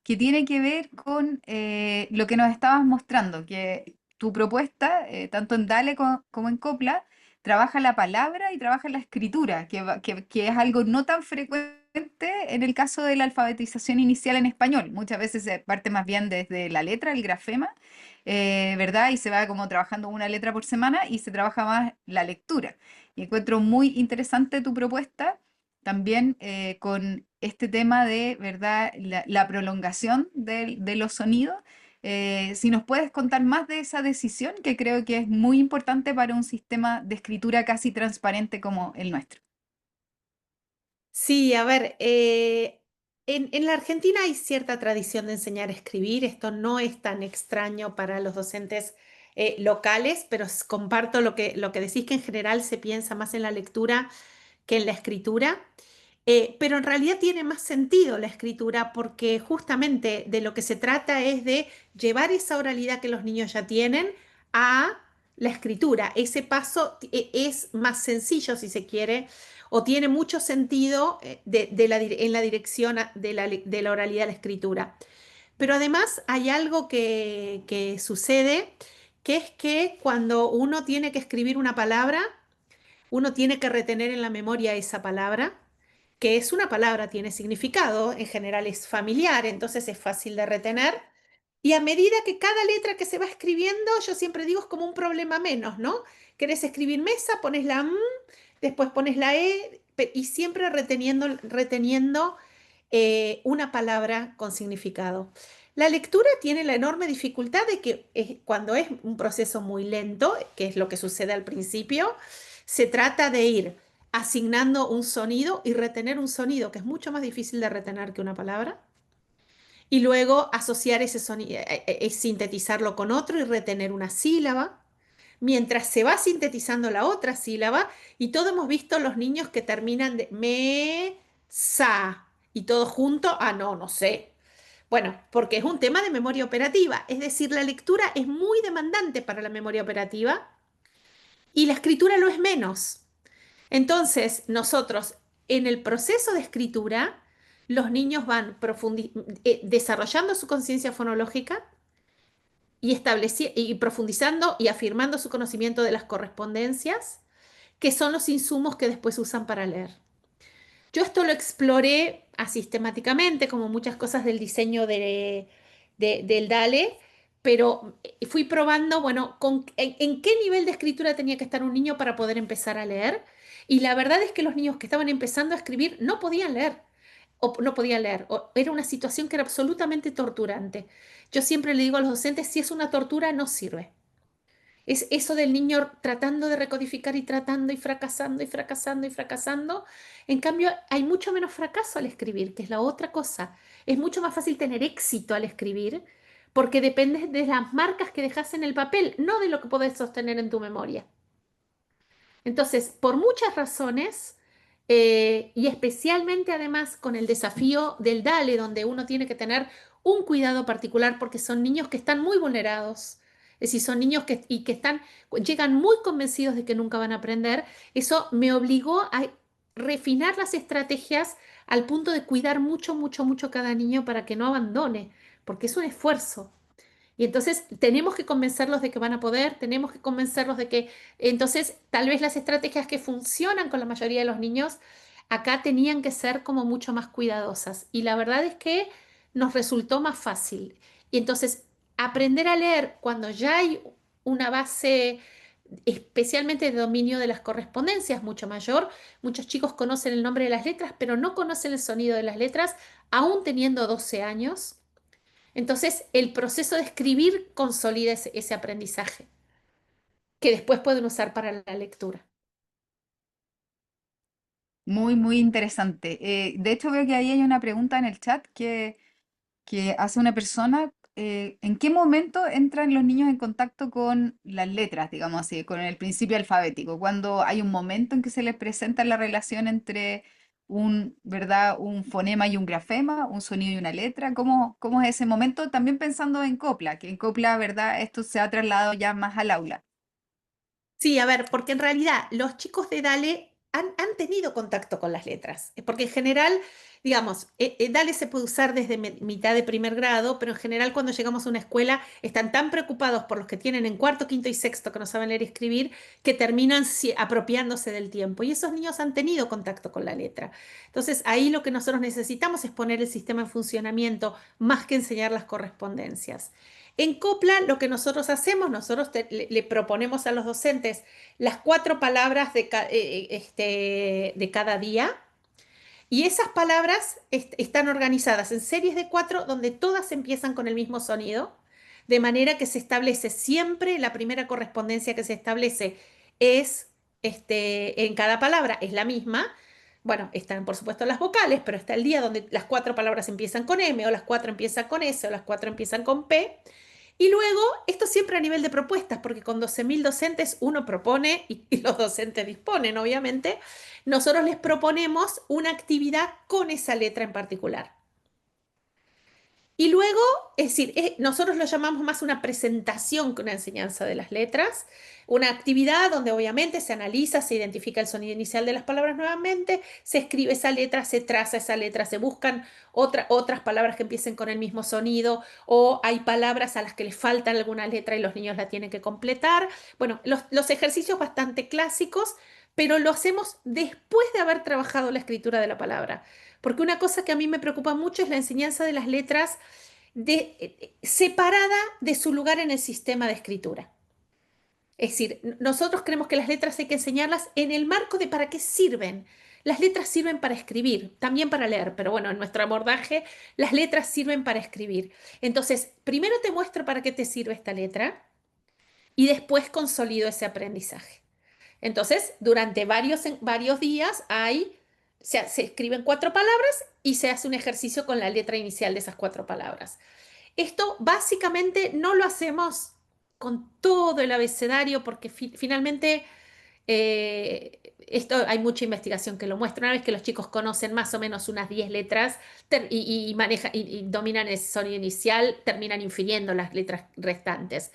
que tiene que ver con lo que nos estabas mostrando, que tu propuesta, tanto en Dale como en Copla, trabaja la palabra y trabaja la escritura, que es algo no tan frecuente en el caso de la alfabetización inicial en español. Muchas veces se parte más bien desde la letra, el grafema, ¿verdad? Y se va como trabajando una letra por semana y se trabaja más la lectura. Y encuentro muy interesante tu propuesta también con este tema de, ¿verdad?, la prolongación de los sonidos. Si nos puedes contar más de esa decisión, que creo que es muy importante para un sistema de escritura casi transparente como el nuestro. Sí, a ver, en la Argentina hay cierta tradición de enseñar a escribir. Esto no es tan extraño para los docentes locales, pero comparto lo que decís, que en general se piensa más en la lectura que en la escritura. Pero en realidad tiene más sentido la escritura, porque justamente de lo que se trata es de llevar esa oralidad que los niños ya tienen a la escritura. Ese paso es más sencillo, si se quiere, o tiene mucho sentido en la dirección de la oralidad a la escritura. Pero además hay algo que sucede, que es que cuando uno tiene que escribir una palabra, uno tiene que retener en la memoria esa palabra, que es una palabra, tiene significado, en general es familiar, entonces es fácil de retener. Y a medida que cada letra que se va escribiendo, yo siempre digo, es como un problema menos, ¿no? Querés escribir mesa, pones la M, después pones la E, y siempre reteniendo una palabra con significado. La lectura tiene la enorme dificultad de que cuando es un proceso muy lento, que es lo que sucede al principio, se trata de ir asignando un sonido y retener un sonido, que es mucho más difícil de retener que una palabra, y luego asociar ese sonido, sintetizarlo con otro y retener una sílaba, mientras se va sintetizando la otra sílaba, y todos hemos visto los niños que terminan de me, sa, y todo junto, no, no sé. Bueno, porque es un tema de memoria operativa, es decir, la lectura es muy demandante para la memoria operativa y la escritura lo es menos. Entonces, nosotros en el proceso de escritura, los niños van desarrollando su conciencia fonológica y profundizando y afirmando su conocimiento de las correspondencias, que son los insumos que después usan para leer. Yo esto lo exploré sistemáticamente, como muchas cosas del diseño del DALE, pero fui probando, bueno, en qué nivel de escritura tenía que estar un niño para poder empezar a leer. Y la verdad es que los niños que estaban empezando a escribir no podían leer, o no podían leer, o era una situación que era absolutamente torturante. Yo siempre le digo a los docentes, si es una tortura, no sirve. Es eso del niño tratando de recodificar y tratando y fracasando y fracasando y fracasando. En cambio, hay mucho menos fracaso al escribir, que es la otra cosa. Es mucho más fácil tener éxito al escribir porque depende de las marcas que dejas en el papel, no de lo que podés sostener en tu memoria. Entonces, por muchas razones, y especialmente además con el desafío del DALE, donde uno tiene que tener un cuidado particular porque son niños que están muy vulnerados, es decir, son niños llegan muy convencidos de que nunca van a aprender. Eso me obligó a refinar las estrategias al punto de cuidar mucho, mucho, mucho cada niño para que no abandone, porque es un esfuerzo. Y entonces tenemos que convencerlos de que van a poder, tenemos que convencerlos de que, entonces, tal vez las estrategias que funcionan con la mayoría de los niños, acá tenían que ser como mucho más cuidadosas. Y la verdad es que nos resultó más fácil. Y entonces, aprender a leer cuando ya hay una base especialmente de dominio de las correspondencias, mucho mayor. Muchos chicos conocen el nombre de las letras, pero no conocen el sonido de las letras, aún teniendo 12 años. Entonces, el proceso de escribir consolida ese aprendizaje, que después pueden usar para la lectura. Muy, muy interesante. De hecho, veo que ahí hay una pregunta en el chat que hace una persona. ¿En qué momento entran los niños en contacto con las letras, digamos así, con el principio alfabético? Cuando hay un momento en que se les presenta la relación entre ¿verdad? Un fonema y un grafema, un sonido y una letra. ¿Cómo es ese momento? También pensando en copla, que en copla, ¿verdad? Esto se ha trasladado ya más al aula. Sí, a ver, porque en realidad los chicos de Dale han tenido contacto con las letras, porque en general, digamos, Dale se puede usar desde mitad de primer grado, pero en general cuando llegamos a una escuela están tan preocupados por los que tienen en cuarto, quinto y sexto que no saben leer y escribir, que terminan apropiándose del tiempo. Y esos niños han tenido contacto con la letra. Entonces ahí lo que nosotros necesitamos es poner el sistema en funcionamiento más que enseñar las correspondencias. En Copla, lo que nosotros hacemos, nosotros le proponemos a los docentes las 4 palabras de cada día, y esas palabras están organizadas en series de 4 donde todas empiezan con el mismo sonido, de manera que se establece siempre, la primera correspondencia que se establece es en cada palabra, es la misma. Bueno, están por supuesto las vocales, pero está el día donde las 4 palabras empiezan con M, o las 4 empiezan con S, o las 4 empiezan con P. Y luego, esto siempre a nivel de propuestas, porque con 12.000 docentes uno propone y los docentes disponen, obviamente. Nosotros les proponemos una actividad con esa letra en particular. Y luego, es decir, nosotros lo llamamos más una presentación que una enseñanza de las letras, una actividad donde obviamente se analiza, se identifica el sonido inicial de las palabras nuevamente, se escribe esa letra, se traza esa letra, se buscan otras palabras que empiecen con el mismo sonido, o hay palabras a las que les falta alguna letra y los niños la tienen que completar. Bueno, los ejercicios bastante clásicos, pero lo hacemos después de haber trabajado la escritura de la palabra. Porque una cosa que a mí me preocupa mucho es la enseñanza de las letras separada de su lugar en el sistema de escritura. Es decir, nosotros creemos que las letras hay que enseñarlas en el marco de para qué sirven. Las letras sirven para escribir, también para leer, pero bueno, en nuestro abordaje las letras sirven para escribir. Entonces, primero te muestro para qué te sirve esta letra y después consolido ese aprendizaje. Entonces, durante varios días se escriben 4 palabras y se hace un ejercicio con la letra inicial de esas 4 palabras. Esto básicamente no lo hacemos con todo el abecedario porque finalmente esto hay mucha investigación que lo muestra. Una vez que los chicos conocen más o menos unas 10 letras y dominan el sonido inicial, terminan infiriendo las letras restantes.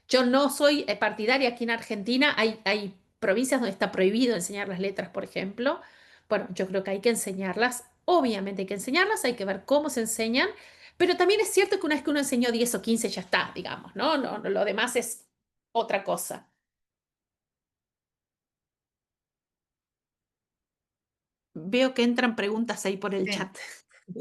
Yo no soy partidaria. Aquí en Argentina hay provincias donde está prohibido enseñar las letras, por ejemplo. Bueno, yo creo que hay que enseñarlas. Obviamente hay que enseñarlas, hay que ver cómo se enseñan, pero también es cierto que una vez que uno enseñó 10 o 15 ya está, digamos, ¿no? Lo demás es otra cosa. Veo que entran preguntas ahí por el Sí. chat.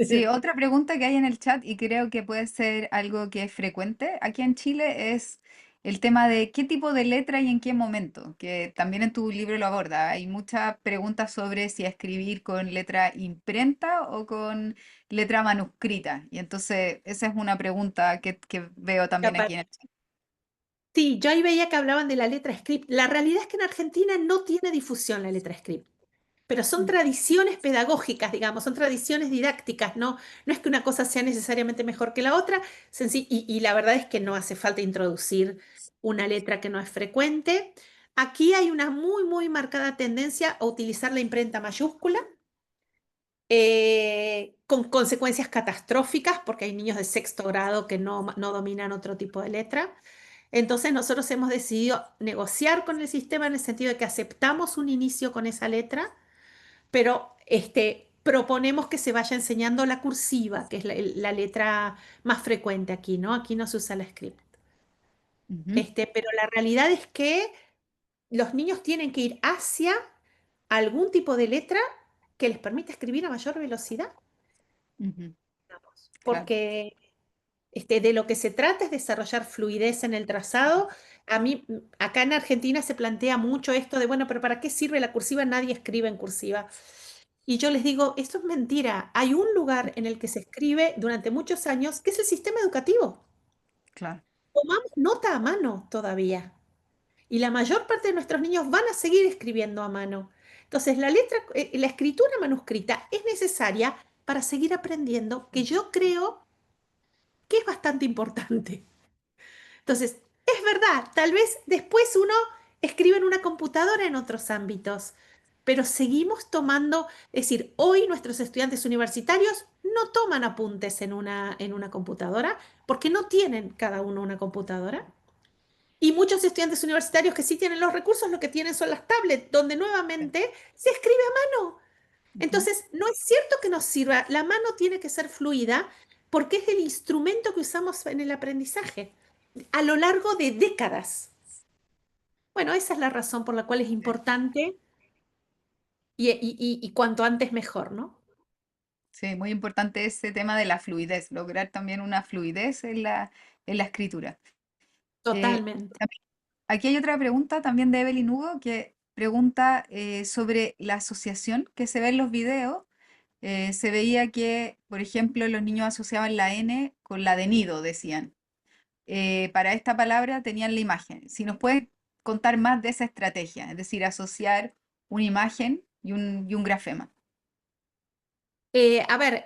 Sí, otra pregunta que hay en el chat y creo que puede ser algo que es frecuente aquí en Chile es el tema de qué tipo de letra y en qué momento, que también en tu libro lo aborda. Hay muchas preguntas sobre si escribir con letra imprenta o con letra manuscrita. Y entonces esa es una pregunta que veo también Capaz. aquí en el chat. Sí, yo ahí veía que hablaban de la letra script. La realidad es que en Argentina no tiene difusión la letra script, pero son Mm, tradiciones pedagógicas, digamos, son tradiciones didácticas, ¿no? No es que una cosa sea necesariamente mejor que la otra, y la verdad es que no hace falta introducir una letra que no es frecuente. Aquí hay una muy, muy marcada tendencia a utilizar la imprenta mayúscula, con consecuencias catastróficas, porque hay niños de sexto grado que no dominan otro tipo de letra. Entonces nosotros hemos decidido negociar con el sistema en el sentido de que aceptamos un inicio con esa letra, pero proponemos que se vaya enseñando la cursiva, que es la letra más frecuente aquí, ¿no? Aquí no se usa la script. ujú, Pero la realidad es que los niños tienen que ir hacia algún tipo de letra que les permita escribir a mayor velocidad, ujú, claro. porque de lo que se trata es desarrollar fluidez en el trazado. A mí, acá en Argentina se plantea mucho esto de, bueno, pero ¿para qué sirve la cursiva? Nadie escribe en cursiva. Y yo les digo, esto es mentira. Hay un lugar en el que se escribe durante muchos años, que es el sistema educativo. Claro. Tomamos nota a mano todavía. Y la mayor parte de nuestros niños van a seguir escribiendo a mano. Entonces, la escritura manuscrita es necesaria para seguir aprendiendo, que yo creo que es bastante importante. Entonces, es verdad, tal vez después uno escribe en una computadora en otros ámbitos, pero seguimos tomando, es decir, hoy nuestros estudiantes universitarios no toman apuntes en una computadora porque no tienen cada uno una computadora. Y muchos estudiantes universitarios que sí tienen los recursos, lo que tienen son las tablets, donde nuevamente se escribe a mano. Ujú. Entonces, no es cierto que nos sirva, la mano tiene que ser fluida porque es el instrumento que usamos en el aprendizaje a lo largo de décadas. Bueno, esa es la razón por la cual es importante y cuanto antes mejor, ¿no? Sí, muy importante ese tema de la fluidez, lograr también una fluidez en la escritura. Eh, Totalmente. Aquí hay otra pregunta también de Evelyn Hugo que pregunta sobre la asociación que se ve en los videos. Se veía que, por ejemplo, los niños asociaban la N con la de nido, decían. Para esta palabra tenían la imagen. Si nos pueden contar más de esa estrategia, es decir, asociar una imagen y un grafema. A ver,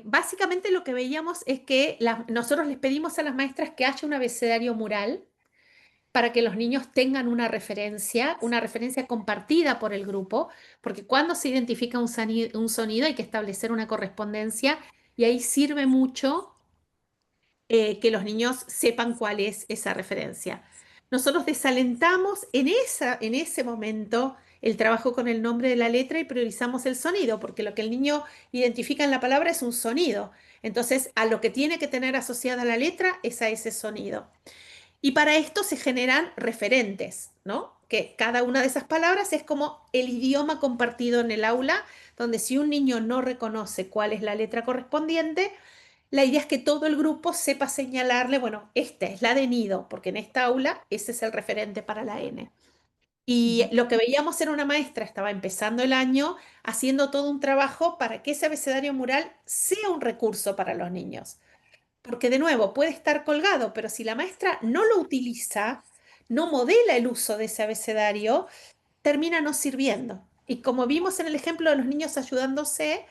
básicamente lo que veíamos es que nosotros les pedimos a las maestras que haya un abecedario mural para que los niños tengan una referencia compartida por el grupo, porque cuando se identifica un sonido hay que establecer una correspondencia y ahí sirve mucho que los niños sepan cuál es esa referencia. Nosotros desalentamos en ese momento el trabajo con el nombre de la letra y priorizamos el sonido, porque lo que el niño identifica en la palabra es un sonido. Entonces, a lo que tiene que tener asociada la letra es a ese sonido. Y para esto se generan referentes, ¿no? Que cada una de esas palabras es como el idioma compartido en el aula, donde si un niño no reconoce cuál es la letra correspondiente, la idea es que todo el grupo sepa señalarle, bueno, esta es la de nido, porque en esta aula ese es el referente para la N. Y Ujú, lo que veíamos era una maestra, estaba empezando el año, haciendo todo un trabajo para que ese abecedario mural sea un recurso para los niños. Porque de nuevo, puede estar colgado, pero si la maestra no lo utiliza, no modela el uso de ese abecedario, termina no sirviendo. Y como vimos en el ejemplo de los niños ayudándose,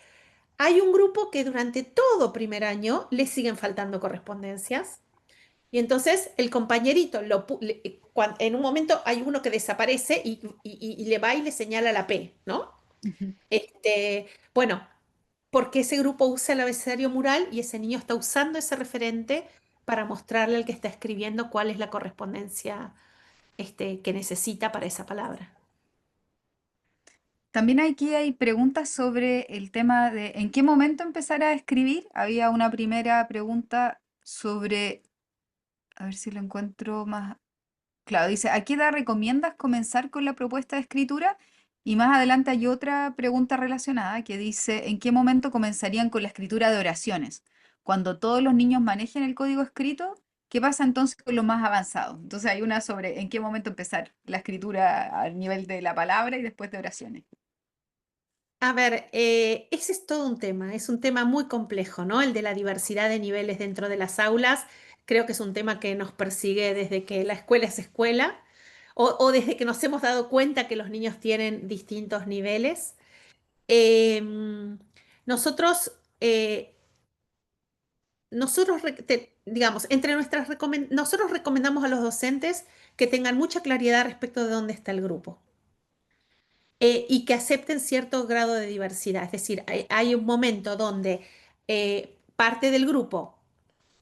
hay un grupo que durante todo primer año le siguen faltando correspondencias. Y entonces el compañerito, en un momento hay uno que desaparece y le va y le señala la P, ¿no? ujú. Bueno, porque ese grupo usa el abecedario mural y ese niño está usando ese referente para mostrarle al que está escribiendo cuál es la correspondencia que necesita para esa palabra. También aquí hay preguntas sobre el tema de en qué momento empezar a escribir. Había una primera pregunta sobre, a ver si lo encuentro más. Claro, dice, ¿a qué edad recomiendas comenzar con la propuesta de escritura? Y más adelante hay otra pregunta relacionada que dice, ¿en qué momento comenzarían con la escritura de oraciones? Cuando todos los niños manejen el código escrito, ¿qué pasa entonces con los más avanzados? Entonces hay una sobre en qué momento empezar la escritura al nivel de la palabra y después de oraciones. A ver, ese es todo un tema, es un tema muy complejo, ¿no? El de la diversidad de niveles dentro de las aulas. Creo que es un tema que nos persigue desde que la escuela es escuela o desde que nos hemos dado cuenta que los niños tienen distintos niveles. Em, nosotros, eh, digamos, nosotros recomendamos a los docentes que tengan mucha claridad respecto de dónde está el grupo y que acepten cierto grado de diversidad. Es decir, hay un momento donde parte del grupo,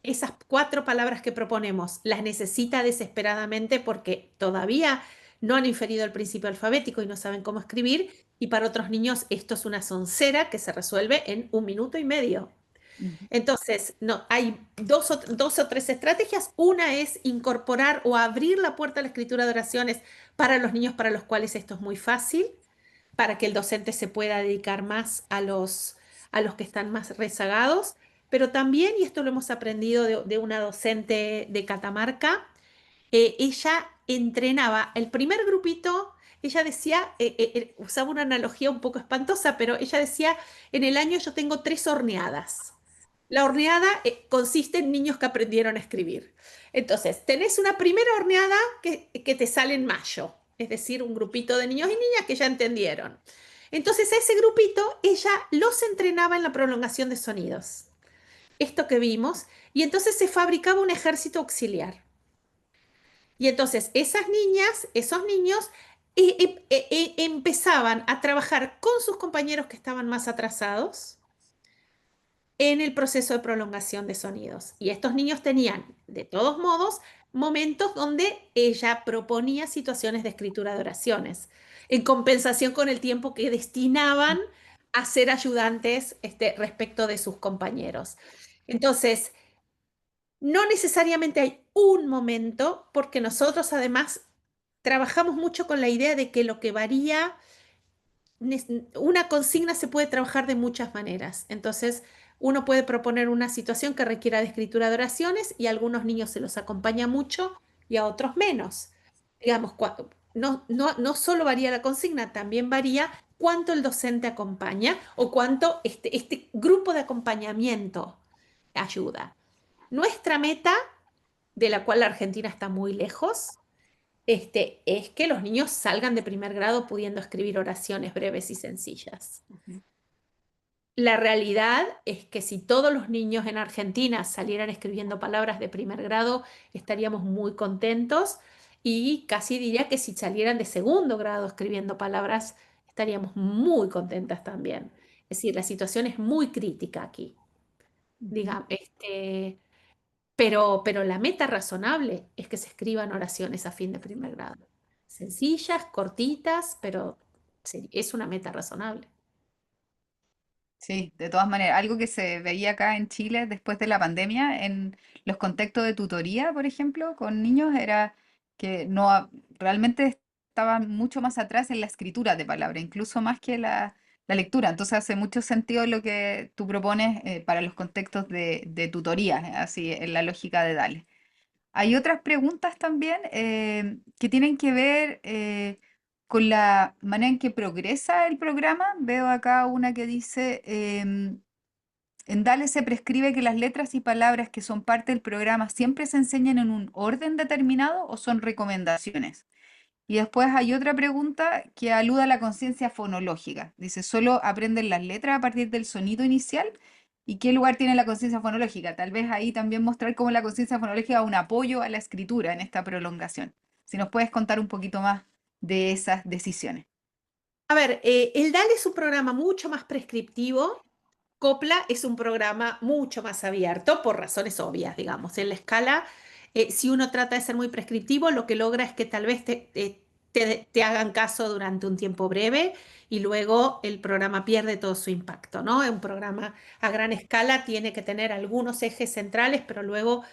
esas 4 palabras que proponemos, las necesita desesperadamente porque todavía no han inferido el principio alfabético y no saben cómo escribir, y para otros niños esto es una soncera que se resuelve en 1 minuto y medio. Ujú, Entonces, no, hay dos o tres estrategias. Una es incorporar o abrir la puerta a la escritura de oraciones para los niños para los cuales esto es muy fácil, para que el docente se pueda dedicar más a los que están más rezagados. pero también, y esto lo hemos aprendido de una docente de Catamarca, ella entrenaba el primer grupito, ella decía, usaba una analogía un poco espantosa, pero ella decía, en el año yo tengo 3 horneadas. La horneada consiste en niños que aprendieron a escribir. Entonces, tenés una primera horneada que te sale en mayo, es decir, un grupito de niños y niñas que ya entendieron. Entonces, a ese grupito ella los entrenaba en la prolongación de sonidos, esto que vimos, y entonces se fabricaba un ejército auxiliar. Y entonces esas niñas, esos niños, empezaban a trabajar con sus compañeros que estaban más atrasados en el proceso de prolongación de sonidos. Y estos niños tenían, de todos modos, momentos donde ella proponía situaciones de escritura de oraciones, en compensación con el tiempo que destinaban a ser ayudantes respecto de sus compañeros. Entonces, no necesariamente hay un momento, porque nosotros además trabajamos mucho con la idea de que lo que varía, una consigna se puede trabajar de muchas maneras. Entonces, uno puede proponer una situación que requiera de escritura de oraciones y a algunos niños se los acompaña mucho y a otros menos. Digamos, no solo varía la consigna, también varía cuánto el docente acompaña o cuánto este grupo de acompañamiento ayuda. Nuestra meta, de la cual la Argentina está muy lejos, es que los niños salgan de primer grado pudiendo escribir oraciones breves y sencillas. Ujú. La realidad es que si todos los niños en Argentina salieran escribiendo palabras de primer grado, estaríamos muy contentos y casi diría que si salieran de segundo grado escribiendo palabras, estaríamos muy contentas también. Es decir, la situación es muy crítica aquí. Ujú. Digamos, pero la meta razonable es que se escriban oraciones a fin de primer grado. Sencillas, cortitas, pero es una meta razonable. Sí, de todas maneras, algo que se veía acá en Chile después de la pandemia, en los contextos de tutoría, por ejemplo, con niños, era que no realmente estaban mucho más atrás en la escritura de palabra, incluso más que la lectura. Entonces hace mucho sentido lo que tú propones para los contextos de tutoría, así en la lógica de Dale. Hay otras preguntas también que tienen que ver con la manera en que progresa el programa. Veo acá una que dice, en DALE se prescribe que las letras y palabras que son parte del programa siempre se enseñan en un orden determinado o son recomendaciones. Y después hay otra pregunta que alude a la conciencia fonológica. Dice, ¿solo aprenden las letras a partir del sonido inicial? ¿Y qué lugar tiene la conciencia fonológica? Tal vez ahí también mostrar cómo la conciencia fonológica es un apoyo a la escritura en esta prolongación. Si nos puedes contar un poquito más de esas decisiones. A ver, el DAL es un programa mucho más prescriptivo. Copla es un programa mucho más abierto por razones obvias, digamos. En la escala, si uno trata de ser muy prescriptivo, lo que logra es que tal vez te hagan caso durante un tiempo breve y luego el programa pierde todo su impacto, ¿no? Un programa a gran escala tiene que tener algunos ejes centrales, pero luego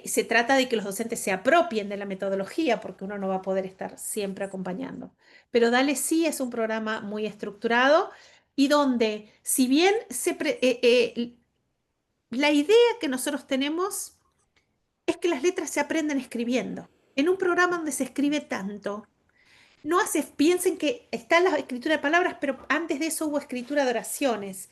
se trata de que los docentes se apropien de la metodología porque uno no va a poder estar siempre acompañando. Pero Dale sí es un programa muy estructurado y donde, si bien la idea que nosotros tenemos es que las letras se aprenden escribiendo. En un programa donde se escribe tanto, no hace, piensen que está la escritura de palabras, pero antes de eso hubo escritura de oraciones.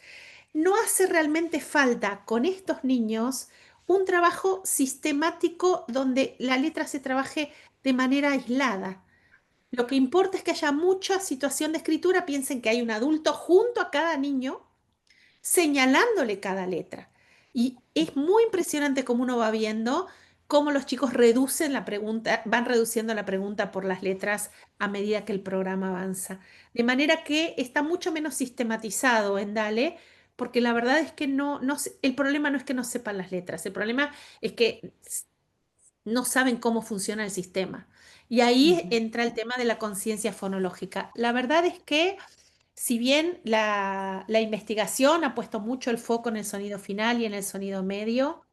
No hace realmente falta con estos niños un trabajo sistemático donde la letra se trabaje de manera aislada. Lo que importa es que haya mucha situación de escritura. Piensen que hay un adulto junto a cada niño señalándole cada letra. Y es muy impresionante cómo uno va viendo cómo los chicos reducen la pregunta, van reduciendo la pregunta por las letras a medida que el programa avanza. De manera que está mucho menos sistematizado en Dale, porque la verdad es que el problema no es que no sepan las letras, el problema es que no saben cómo funciona el sistema. Y ahí Ujú, entra el tema de la conciencia fonológica. La verdad es que si bien la investigación ha puesto mucho el foco en el sonido final y en el sonido medio,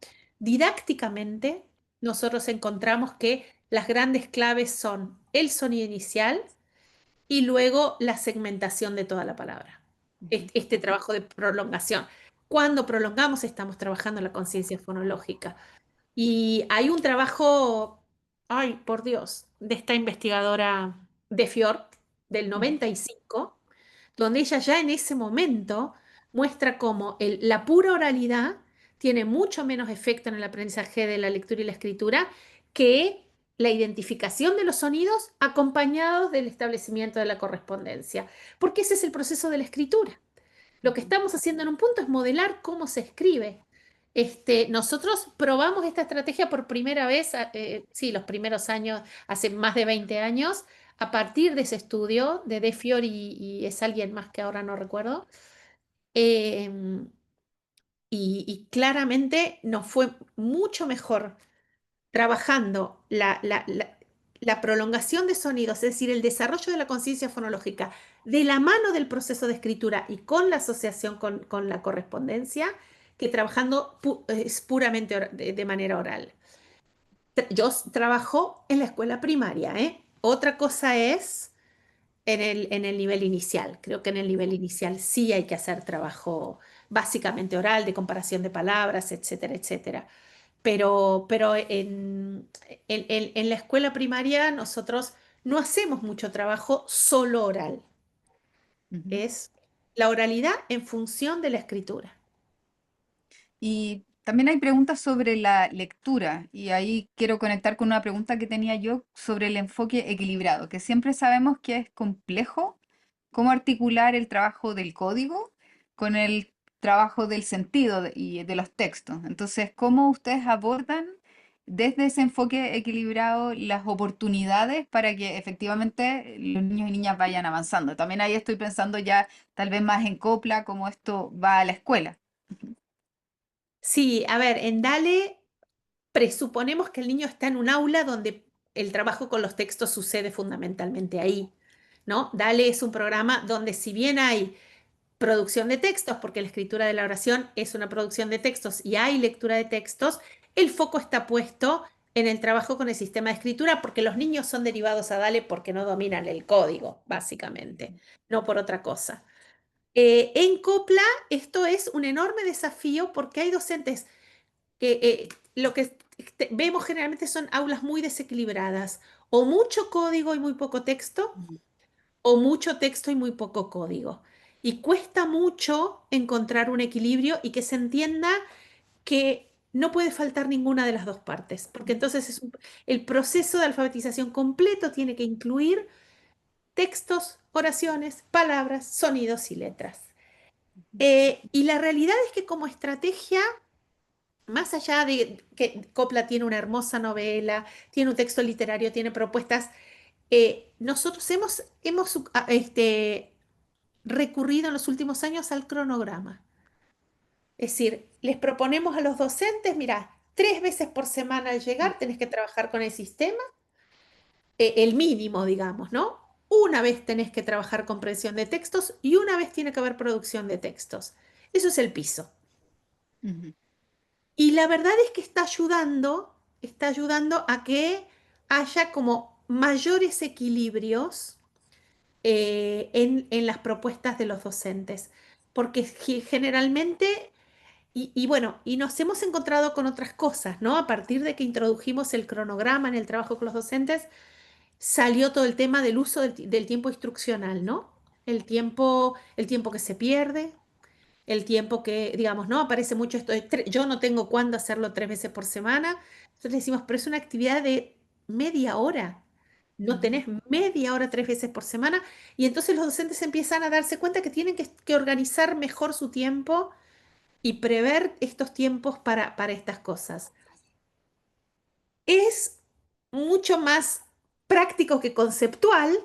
didácticamente nosotros encontramos que las grandes claves son el sonido inicial y luego la segmentación de toda la palabra. ujú. Este trabajo de prolongación. Cuando prolongamos, estamos trabajando la conciencia fonológica. Y hay un trabajo, ay, por Dios, de esta investigadora de Fjord del Ujú, 95, donde ella ya en ese momento muestra cómo la pura oralidad tiene mucho menos efecto en el aprendizaje de la lectura y la escritura que la identificación de los sonidos acompañados del establecimiento de la correspondencia, porque ese es el proceso de la escritura. Lo que ujú, estamos haciendo en un punto es modelar cómo se escribe. Nosotros probamos esta estrategia por primera vez, sí, los primeros años, hace más de 20 años, a partir de ese estudio de De Fior y es alguien más que ahora no recuerdo. em, y claramente nos fue mucho mejor trabajando la prolongación de sonidos, es decir, el desarrollo de la conciencia fonológica de la mano del proceso de escritura y con la asociación con la correspondencia, que trabajando es puramente de manera oral. Yo trabajo en la escuela primaria, ¿eh? Otra cosa es en el nivel inicial. Creo que en el nivel inicial sí hay que hacer trabajo básicamente oral, de comparación de palabras, etcétera, etcétera. Pero en la escuela primaria nosotros no hacemos mucho trabajo solo oral. ujú. Es la oralidad en función de la escritura. Y también hay preguntas sobre la lectura, y ahí quiero conectar con una pregunta que tenía yo sobre el enfoque equilibrado, que siempre sabemos que es complejo cómo articular el trabajo del código con el trabajo del sentido y de los textos. Entonces, ¿cómo ustedes abordan desde ese enfoque equilibrado las oportunidades para que efectivamente los niños y niñas vayan avanzando? También ahí estoy pensando ya tal vez más en copla, cómo esto va a la escuela. Sí, a ver, en Dale presuponemos que el niño está en un aula donde el trabajo con los textos sucede fundamentalmente ahí, ¿no? Dale es un programa donde si bien hay producción de textos, porque la escritura de la oración es una producción de textos y hay lectura de textos, el foco está puesto en el trabajo con el sistema de escritura, porque los niños son derivados a Dale porque no dominan el código, básicamente, no por otra cosa. En Copla esto es un enorme desafío porque hay docentes que lo que vemos generalmente son aulas muy desequilibradas, o mucho código y muy poco texto, Ujú, o mucho texto y muy poco código. Y cuesta mucho encontrar un equilibrio y que se entienda que no puede faltar ninguna de las dos partes, porque entonces el proceso de alfabetización completo tiene que incluir textos, oraciones, palabras, sonidos y letras. Y la realidad es que como estrategia, más allá de que Copla tiene una hermosa novela, tiene un texto literario, tiene propuestas, nosotros hemos recurrido en los últimos años al cronograma. Es decir, les proponemos a los docentes, mira, 3 veces por semana al llegar tenés que trabajar con el sistema, el mínimo, digamos, ¿no? Una vez tenés que trabajar comprensión de textos y una vez tiene que haber producción de textos. Eso es el piso. ujú, Y la verdad es que está ayudando a que haya como mayores equilibrios en las propuestas de los docentes, porque generalmente, y bueno, y nos hemos encontrado con otras cosas, ¿no? A partir de que introdujimos el cronograma en el trabajo con los docentes, salió todo el tema del uso del tiempo instruccional, ¿no? El tiempo que se pierde, el tiempo que, digamos, ¿no? Aparece mucho esto de, yo no tengo cuándo hacerlo 3 veces por semana. Entonces le decimos, pero es una actividad de media hora. No ujú, tenés media hora 3 veces por semana. Y entonces los docentes empiezan a darse cuenta que tienen que organizar mejor su tiempo y prever estos tiempos para estas cosas. Es mucho más práctico que conceptual,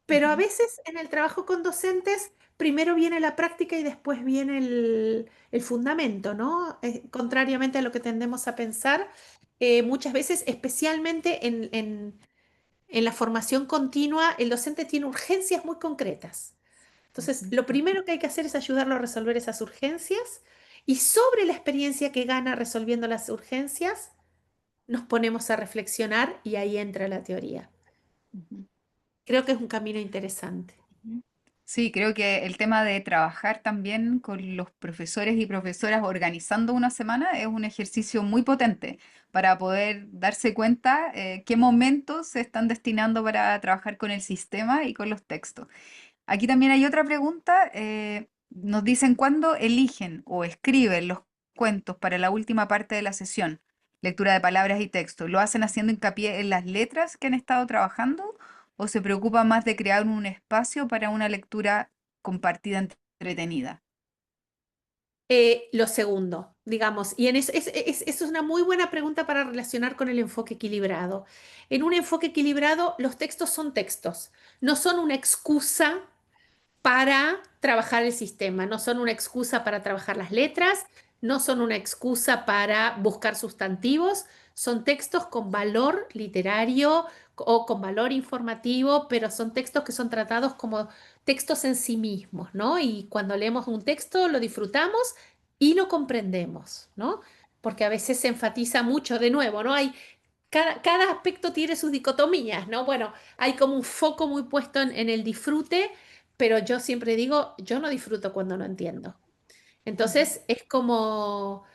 pero a ujú, veces en el trabajo con docentes, primero viene la práctica y después viene el fundamento, ¿no? Contrariamente a lo que tendemos a pensar, muchas veces, especialmente en la formación continua, el docente tiene urgencias muy concretas. Entonces, ujú, lo primero que hay que hacer es ayudarlo a resolver esas urgencias y sobre la experiencia que gana resolviendo las urgencias, nos ponemos a reflexionar y ahí entra la teoría. ujú, Creo que es un camino interesante. ujú. Sí, creo que el tema de trabajar también con los profesores y profesoras organizando una semana es un ejercicio muy potente para poder darse cuenta qué momentos se están destinando para trabajar con el sistema y con los textos. Aquí también hay otra pregunta. Nos dicen cuándo eligen o escriben los cuentos para la última parte de la sesión, lectura de palabras y texto. ¿Lo hacen haciendo hincapié en las letras que han estado trabajando o se preocupa más de crear un espacio para una lectura compartida entretenida? Lo segundo, digamos, y en eso, eso es una muy buena pregunta para relacionar con el enfoque equilibrado. En un enfoque equilibrado, los textos son textos, no son una excusa para trabajar el sistema, no son una excusa para trabajar las letras, no son una excusa para buscar sustantivos, son textos con valor literario o con valor informativo, pero son textos que son tratados como textos en sí mismos, ¿no? Y cuando leemos un texto lo disfrutamos y lo comprendemos, ¿no? Porque a veces se enfatiza mucho, de nuevo, ¿no? Cada aspecto tiene sus dicotomías, ¿no? Bueno, hay como un foco muy puesto en el disfrute, pero yo siempre digo, yo no disfruto cuando no entiendo. Ujú. Entonces es como,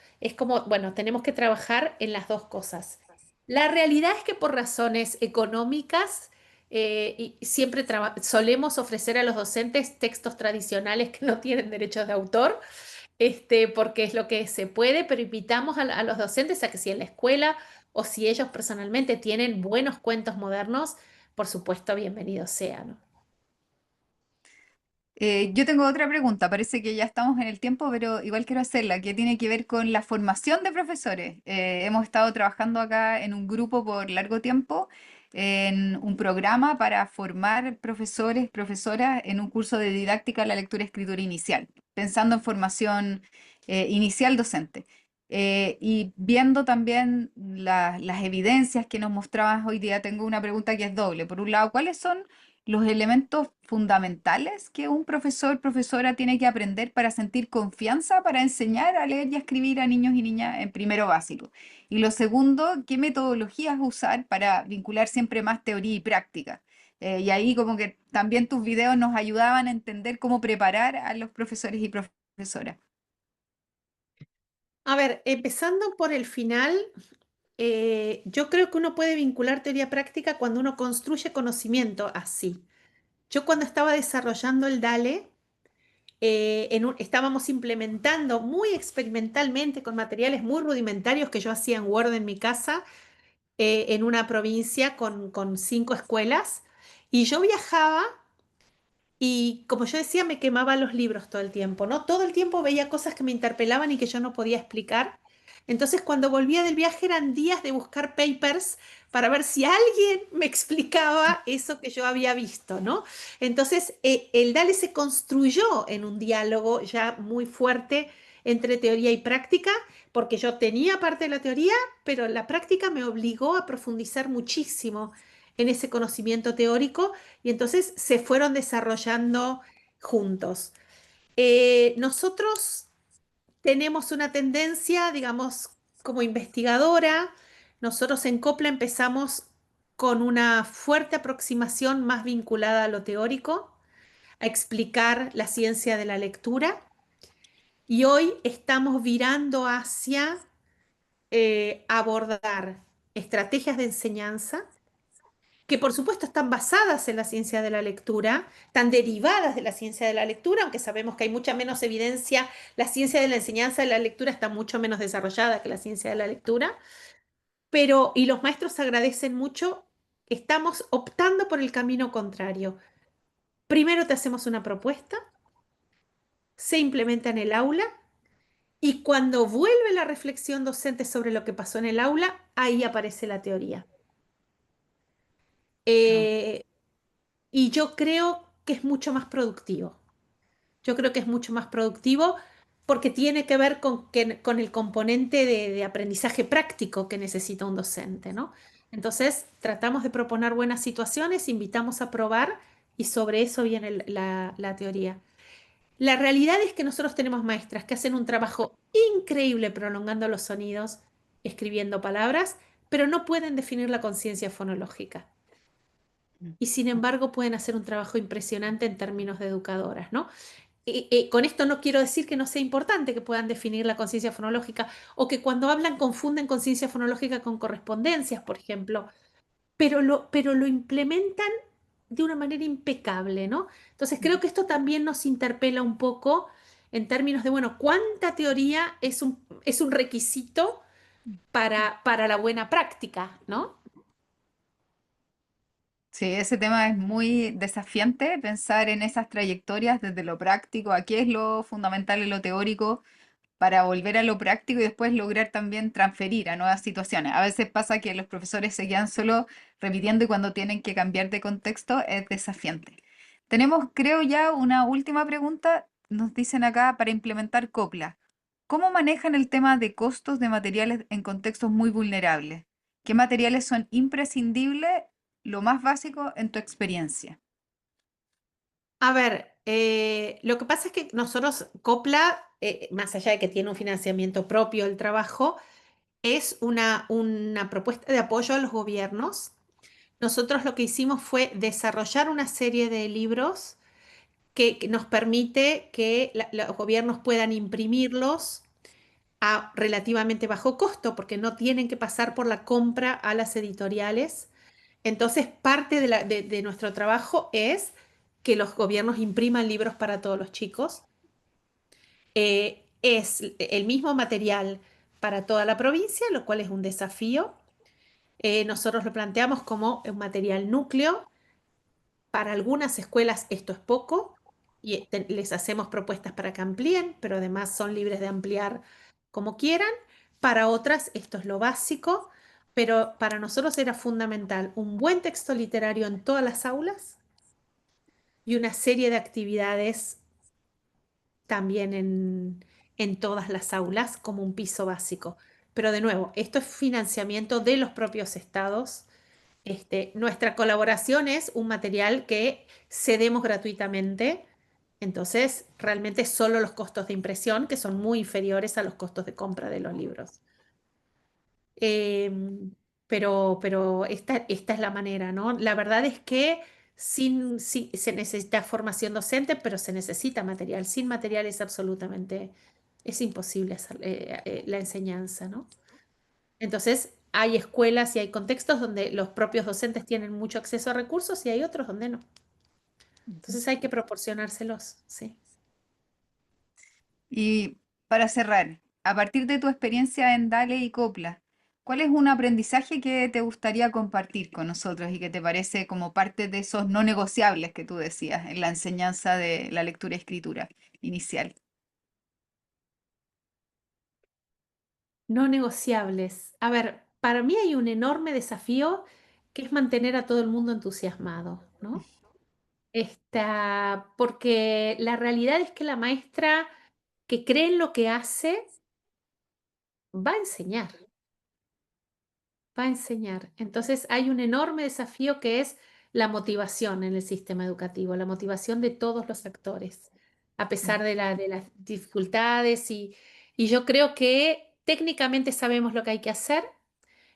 bueno, tenemos que trabajar en las dos cosas. La realidad es que por razones económicas, y siempre solemos ofrecer a los docentes textos tradicionales que no tienen derechos de autor, porque es lo que se puede, pero invitamos a los docentes a que si en la escuela o si ellos personalmente tienen buenos cuentos modernos, por supuesto, bienvenidos sean, ¿no? Yo tengo otra pregunta, parece que ya estamos en el tiempo, pero igual quiero hacerla, que tiene que ver con la formación de profesores. Hemos estado trabajando acá en un grupo por largo tiempo, en un programa para formar profesores, profesoras en un curso de didáctica de la lectura y escritura inicial, pensando en formación inicial docente. Y viendo también las evidencias que nos mostrabas hoy día, tengo una pregunta que es doble. Por un lado, ¿cuáles son los elementos fundamentales que un profesor, profesora tiene que aprender para sentir confianza para enseñar a leer y a escribir a niños y niñas en primero básico? Y lo segundo, ¿qué metodologías usar para vincular siempre más teoría y práctica? Y ahí como que también tus videos nos ayudaban a entender cómo preparar a los profesores y profesoras. A ver, empezando por el final, yo creo que uno puede vincular teoría práctica cuando uno construye conocimiento así. Yo cuando estaba desarrollando el DALE, estábamos implementando muy experimentalmente con materiales muy rudimentarios que yo hacía en Word en mi casa, en una provincia con 5 escuelas, y yo viajaba. Y como yo decía, me quemaba los libros todo el tiempo, ¿no? Todo el tiempo veía cosas que me interpelaban y que yo no podía explicar. Entonces, cuando volvía del viaje eran días de buscar papers para ver si alguien me explicaba eso que yo había visto, ¿no? Entonces, el DALE se construyó en un diálogo ya muy fuerte entre teoría y práctica, porque yo tenía parte de la teoría, pero la práctica me obligó a profundizar muchísimo en ese conocimiento teórico y entonces se fueron desarrollando juntos. Nosotros tenemos una tendencia, digamos, como investigadora, nosotros en Copla empezamos con una fuerte aproximación más vinculada a lo teórico, a explicar la ciencia de la lectura, y hoy estamos virando hacia abordar estrategias de enseñanza que por supuesto están basadas en la ciencia de la lectura, están derivadas de la ciencia de la lectura, aunque sabemos que hay mucha menos evidencia, la ciencia de la enseñanza de la lectura está mucho menos desarrollada que la ciencia de la lectura, pero, y los maestros agradecen mucho, estamos optando por el camino contrario. Primero te hacemos una propuesta, se implementa en el aula y cuando vuelve la reflexión docente sobre lo que pasó en el aula, ahí aparece la teoría. Ah. Eh, y yo creo que es mucho más productivo. Yo creo que es mucho más productivo porque tiene que ver con el componente de aprendizaje práctico que necesita un docente, ¿no? Entonces, tratamos de proponer buenas situaciones, invitamos a probar y sobre eso viene la teoría. La realidad es que nosotros tenemos maestras que hacen un trabajo increíble prolongando los sonidos, escribiendo palabras, pero no pueden definir la conciencia fonológica. y sin embargo pueden hacer un trabajo impresionante en términos de educadoras, ¿no? Con esto no quiero decir que no sea importante que puedan definir la conciencia fonológica o que cuando hablan confunden conciencia fonológica con correspondencias, por ejemplo, pero lo implementan de una manera impecable, ¿no? Entonces creo que esto también nos interpela un poco en términos de, bueno, ¿cuánta teoría es un requisito para la buena práctica, ¿no? Sí, ese tema es muy desafiante, pensar en esas trayectorias desde lo práctico, a qué es lo fundamental en lo teórico, para volver a lo práctico y después lograr también transferir a nuevas situaciones. A veces pasa que los profesores se quedan solo repitiendo y cuando tienen que cambiar de contexto es desafiante. Tenemos, creo ya, una última pregunta. Nos dicen acá para implementar Copla. ¿Cómo manejan el tema de costos de materiales en contextos muy vulnerables? ¿Qué materiales son imprescindibles, lo más básico en tu experiencia? A ver, lo que pasa es que nosotros, Copla, más allá de que tiene un financiamiento propio el trabajo, es una propuesta de apoyo a los gobiernos. Nosotros lo que hicimos fue desarrollar una serie de libros que nos permite que los gobiernos puedan imprimirlos a relativamente bajo costo, porque no tienen que pasar por la compra a las editoriales. Entonces, parte de nuestro trabajo es que los gobiernos impriman libros para todos los chicos. Es el mismo material para toda la provincia, lo cual es un desafío. Nosotros lo planteamos como un material núcleo. Para algunas escuelas esto es poco y les hacemos propuestas para que amplíen, pero además son libres de ampliar como quieran. Para otras esto es lo básico, pero para nosotros era fundamental un buen texto literario en todas las aulas y una serie de actividades también en todas las aulas como un piso básico. Pero de nuevo, esto es financiamiento de los propios estados. Nuestra colaboración es un material que cedemos gratuitamente, entonces realmente solo los costos de impresión, que son muy inferiores a los costos de compra de los libros. Em, pero esta es la manera, ¿no? La verdad es que se necesita formación docente, pero se necesita material. Sin material es absolutamente, es imposible hacer la enseñanza, ¿no? Entonces, hay escuelas y hay contextos donde los propios docentes tienen mucho acceso a recursos y hay otros donde no. Ujú. Entonces hay que proporcionárselos, sí. Y para cerrar, a partir de tu experiencia en Dale y Copla, ¿cuál es un aprendizaje que te gustaría compartir con nosotros y que te parece como parte de esos no negociables que tú decías en la enseñanza de la lectura y escritura inicial? No negociables. A ver, para mí hay un enorme desafío que es mantener a todo el mundo entusiasmado, ¿no? Porque la realidad es que la maestra que cree en lo que hace va a enseñar, va a enseñar. Entonces hay un enorme desafío que es la motivación en el sistema educativo, la motivación de todos los actores, a pesar de las dificultades y yo creo que técnicamente sabemos lo que hay que hacer.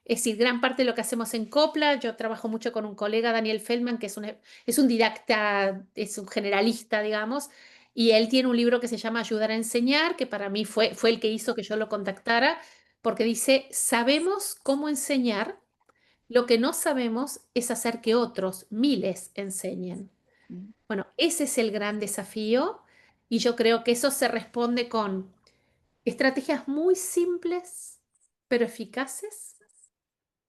Es decir, gran parte de lo que hacemos en Copla, yo trabajo mucho con un colega, Daniel Feldman, que es un didacta, es un generalista, digamos, y él tiene un libro que se llama Ayudar a enseñar, que para mí fue el que hizo que yo lo contactara, porque dice, sabemos cómo enseñar, lo que no sabemos es hacer que otros, miles, enseñen. Mm. Bueno, ese es el gran desafío y yo creo que eso se responde con estrategias muy simples, pero eficaces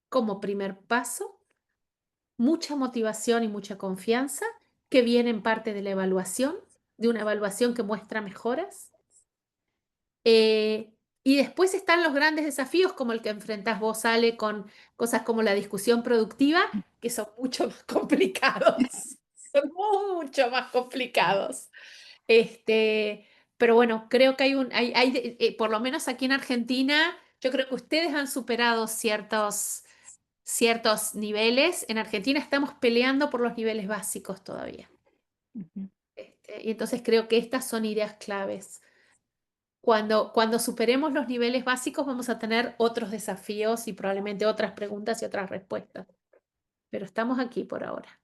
como primer paso, mucha motivación y mucha confianza que viene en parte de la evaluación, de una evaluación que muestra mejoras. Eh, y después están los grandes desafíos como el que enfrentás vos, Ale, con cosas como la discusión productiva, que son mucho más complicados. Son mucho más complicados. Pero bueno, creo que por lo menos aquí en Argentina, yo creo que ustedes han superado ciertos niveles. En Argentina estamos peleando por los niveles básicos todavía. Ujú. Y entonces creo que estas son ideas claves. Cuando superemos los niveles básicos vamos a tener otros desafíos y probablemente otras preguntas y otras respuestas. Pero estamos aquí por ahora.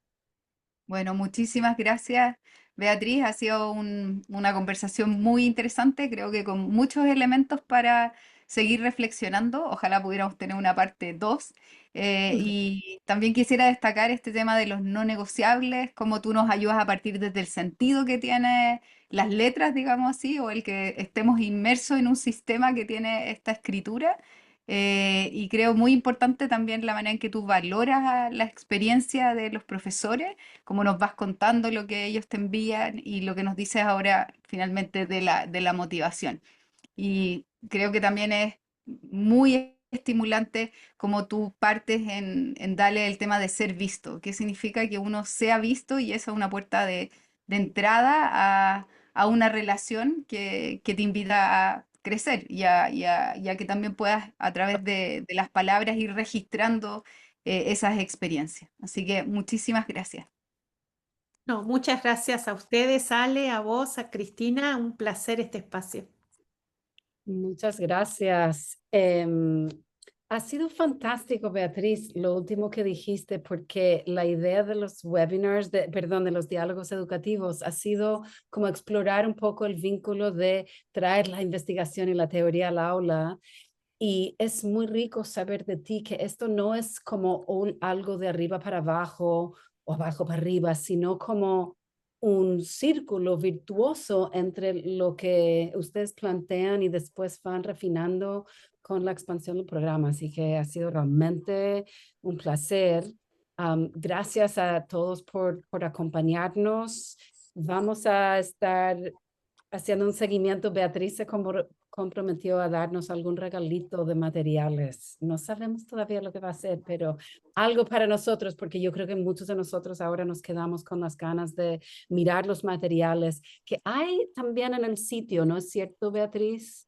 Bueno, muchísimas gracias, Beatriz. Ha sido una conversación muy interesante, creo que con muchos elementos para seguir reflexionando. Ojalá pudiéramos tener una parte 2. Y también quisiera destacar este tema de los no negociables, cómo tú nos ayudas a partir desde el sentido que tiene las letras, digamos así, o el que estemos inmersos en un sistema que tiene esta escritura. Y creo muy importante también la manera en que tú valoras la experiencia de los profesores, cómo nos vas contando lo que ellos te envían y lo que nos dices ahora finalmente de la motivación. Y creo que también es muy estimulante como tú partes en darle el tema de ser visto, que significa que uno sea visto y esa es una puerta de entrada a una relación que te invita a crecer y a que también puedas a través de las palabras ir registrando esas experiencias. Así que muchísimas gracias. No, muchas gracias a ustedes, Ale, a vos, a Cristina. Un placer este espacio. Muchas gracias. Ha sido fantástico, Beatriz, lo último que dijiste, porque la idea de los webinars, perdón, de los diálogos educativos ha sido como explorar un poco el vínculo de traer la investigación y la teoría al aula. Y es muy rico saber de ti que esto no es como algo de arriba para abajo o abajo para arriba, sino como un círculo virtuoso entre lo que ustedes plantean y después van refinando con la expansión del programa. Así que ha sido realmente un placer. Gracias a todos por acompañarnos. Vamos a estar haciendo un seguimiento. Beatriz se comprometió a darnos algún regalito de materiales. No sabemos todavía lo que va a ser, pero algo para nosotros, porque yo creo que muchos de nosotros ahora nos quedamos con las ganas de mirar los materiales que hay también en el sitio, ¿no es cierto, Beatriz?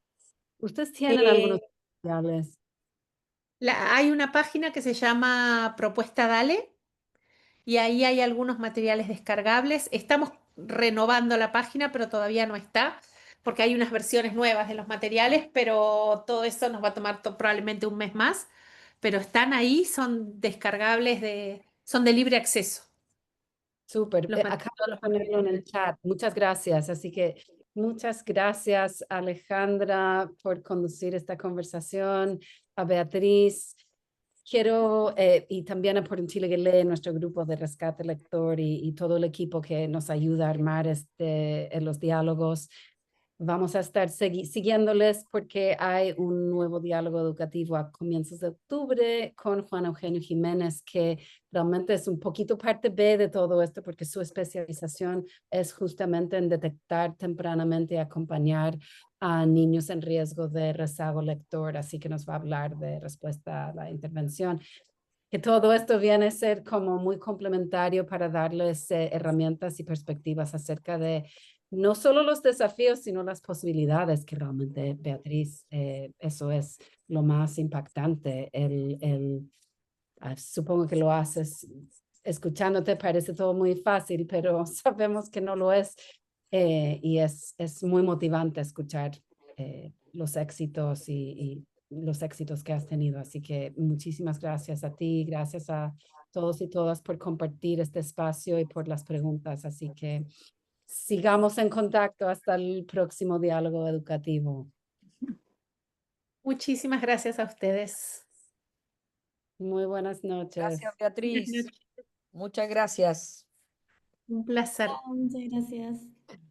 Ustedes tienen algunos Eh, materiales. hay una página que se llama Propuesta Dale y ahí hay algunos materiales descargables. Estamos renovando la página, pero todavía no está, porque hay unas versiones nuevas de los materiales, pero todo eso nos va a tomar probablemente un mes más. Pero están ahí, son descargables, son de libre acceso. Súper. Los Acabo todos de los ponerlo en el materiales. chat. Muchas gracias. Así que muchas gracias, Alejandra, por conducir esta conversación. A Beatriz. Quiero, y también a Chile que lee nuestro grupo de rescate lector y todo el equipo que nos ayuda a armar en los diálogos. Vamos a estar siguiéndoles porque hay un nuevo diálogo educativo a comienzos de octubre con Juan Eugenio Jiménez, que realmente es un poquito parte B de todo esto, porque su especialización es justamente en detectar tempranamente y acompañar a niños en riesgo de rezago lector, así que nos va a hablar de respuesta a la intervención. Que todo esto viene a ser como muy complementario para darles herramientas y perspectivas acerca de no solo los desafíos, sino las posibilidades, que realmente, Beatriz, eso es lo más impactante. Supongo que lo haces escuchándote, parece todo muy fácil, pero sabemos que no lo es. Y es muy motivante escuchar los éxitos y los éxitos que has tenido. Así que muchísimas gracias a ti, gracias a todos y todas por compartir este espacio y por las preguntas. Así que sigamos en contacto hasta el próximo diálogo educativo. Muchísimas gracias a ustedes. Muy buenas noches. Gracias, Buenas Beatriz. noches. Muchas gracias. Un placer. Muchas gracias.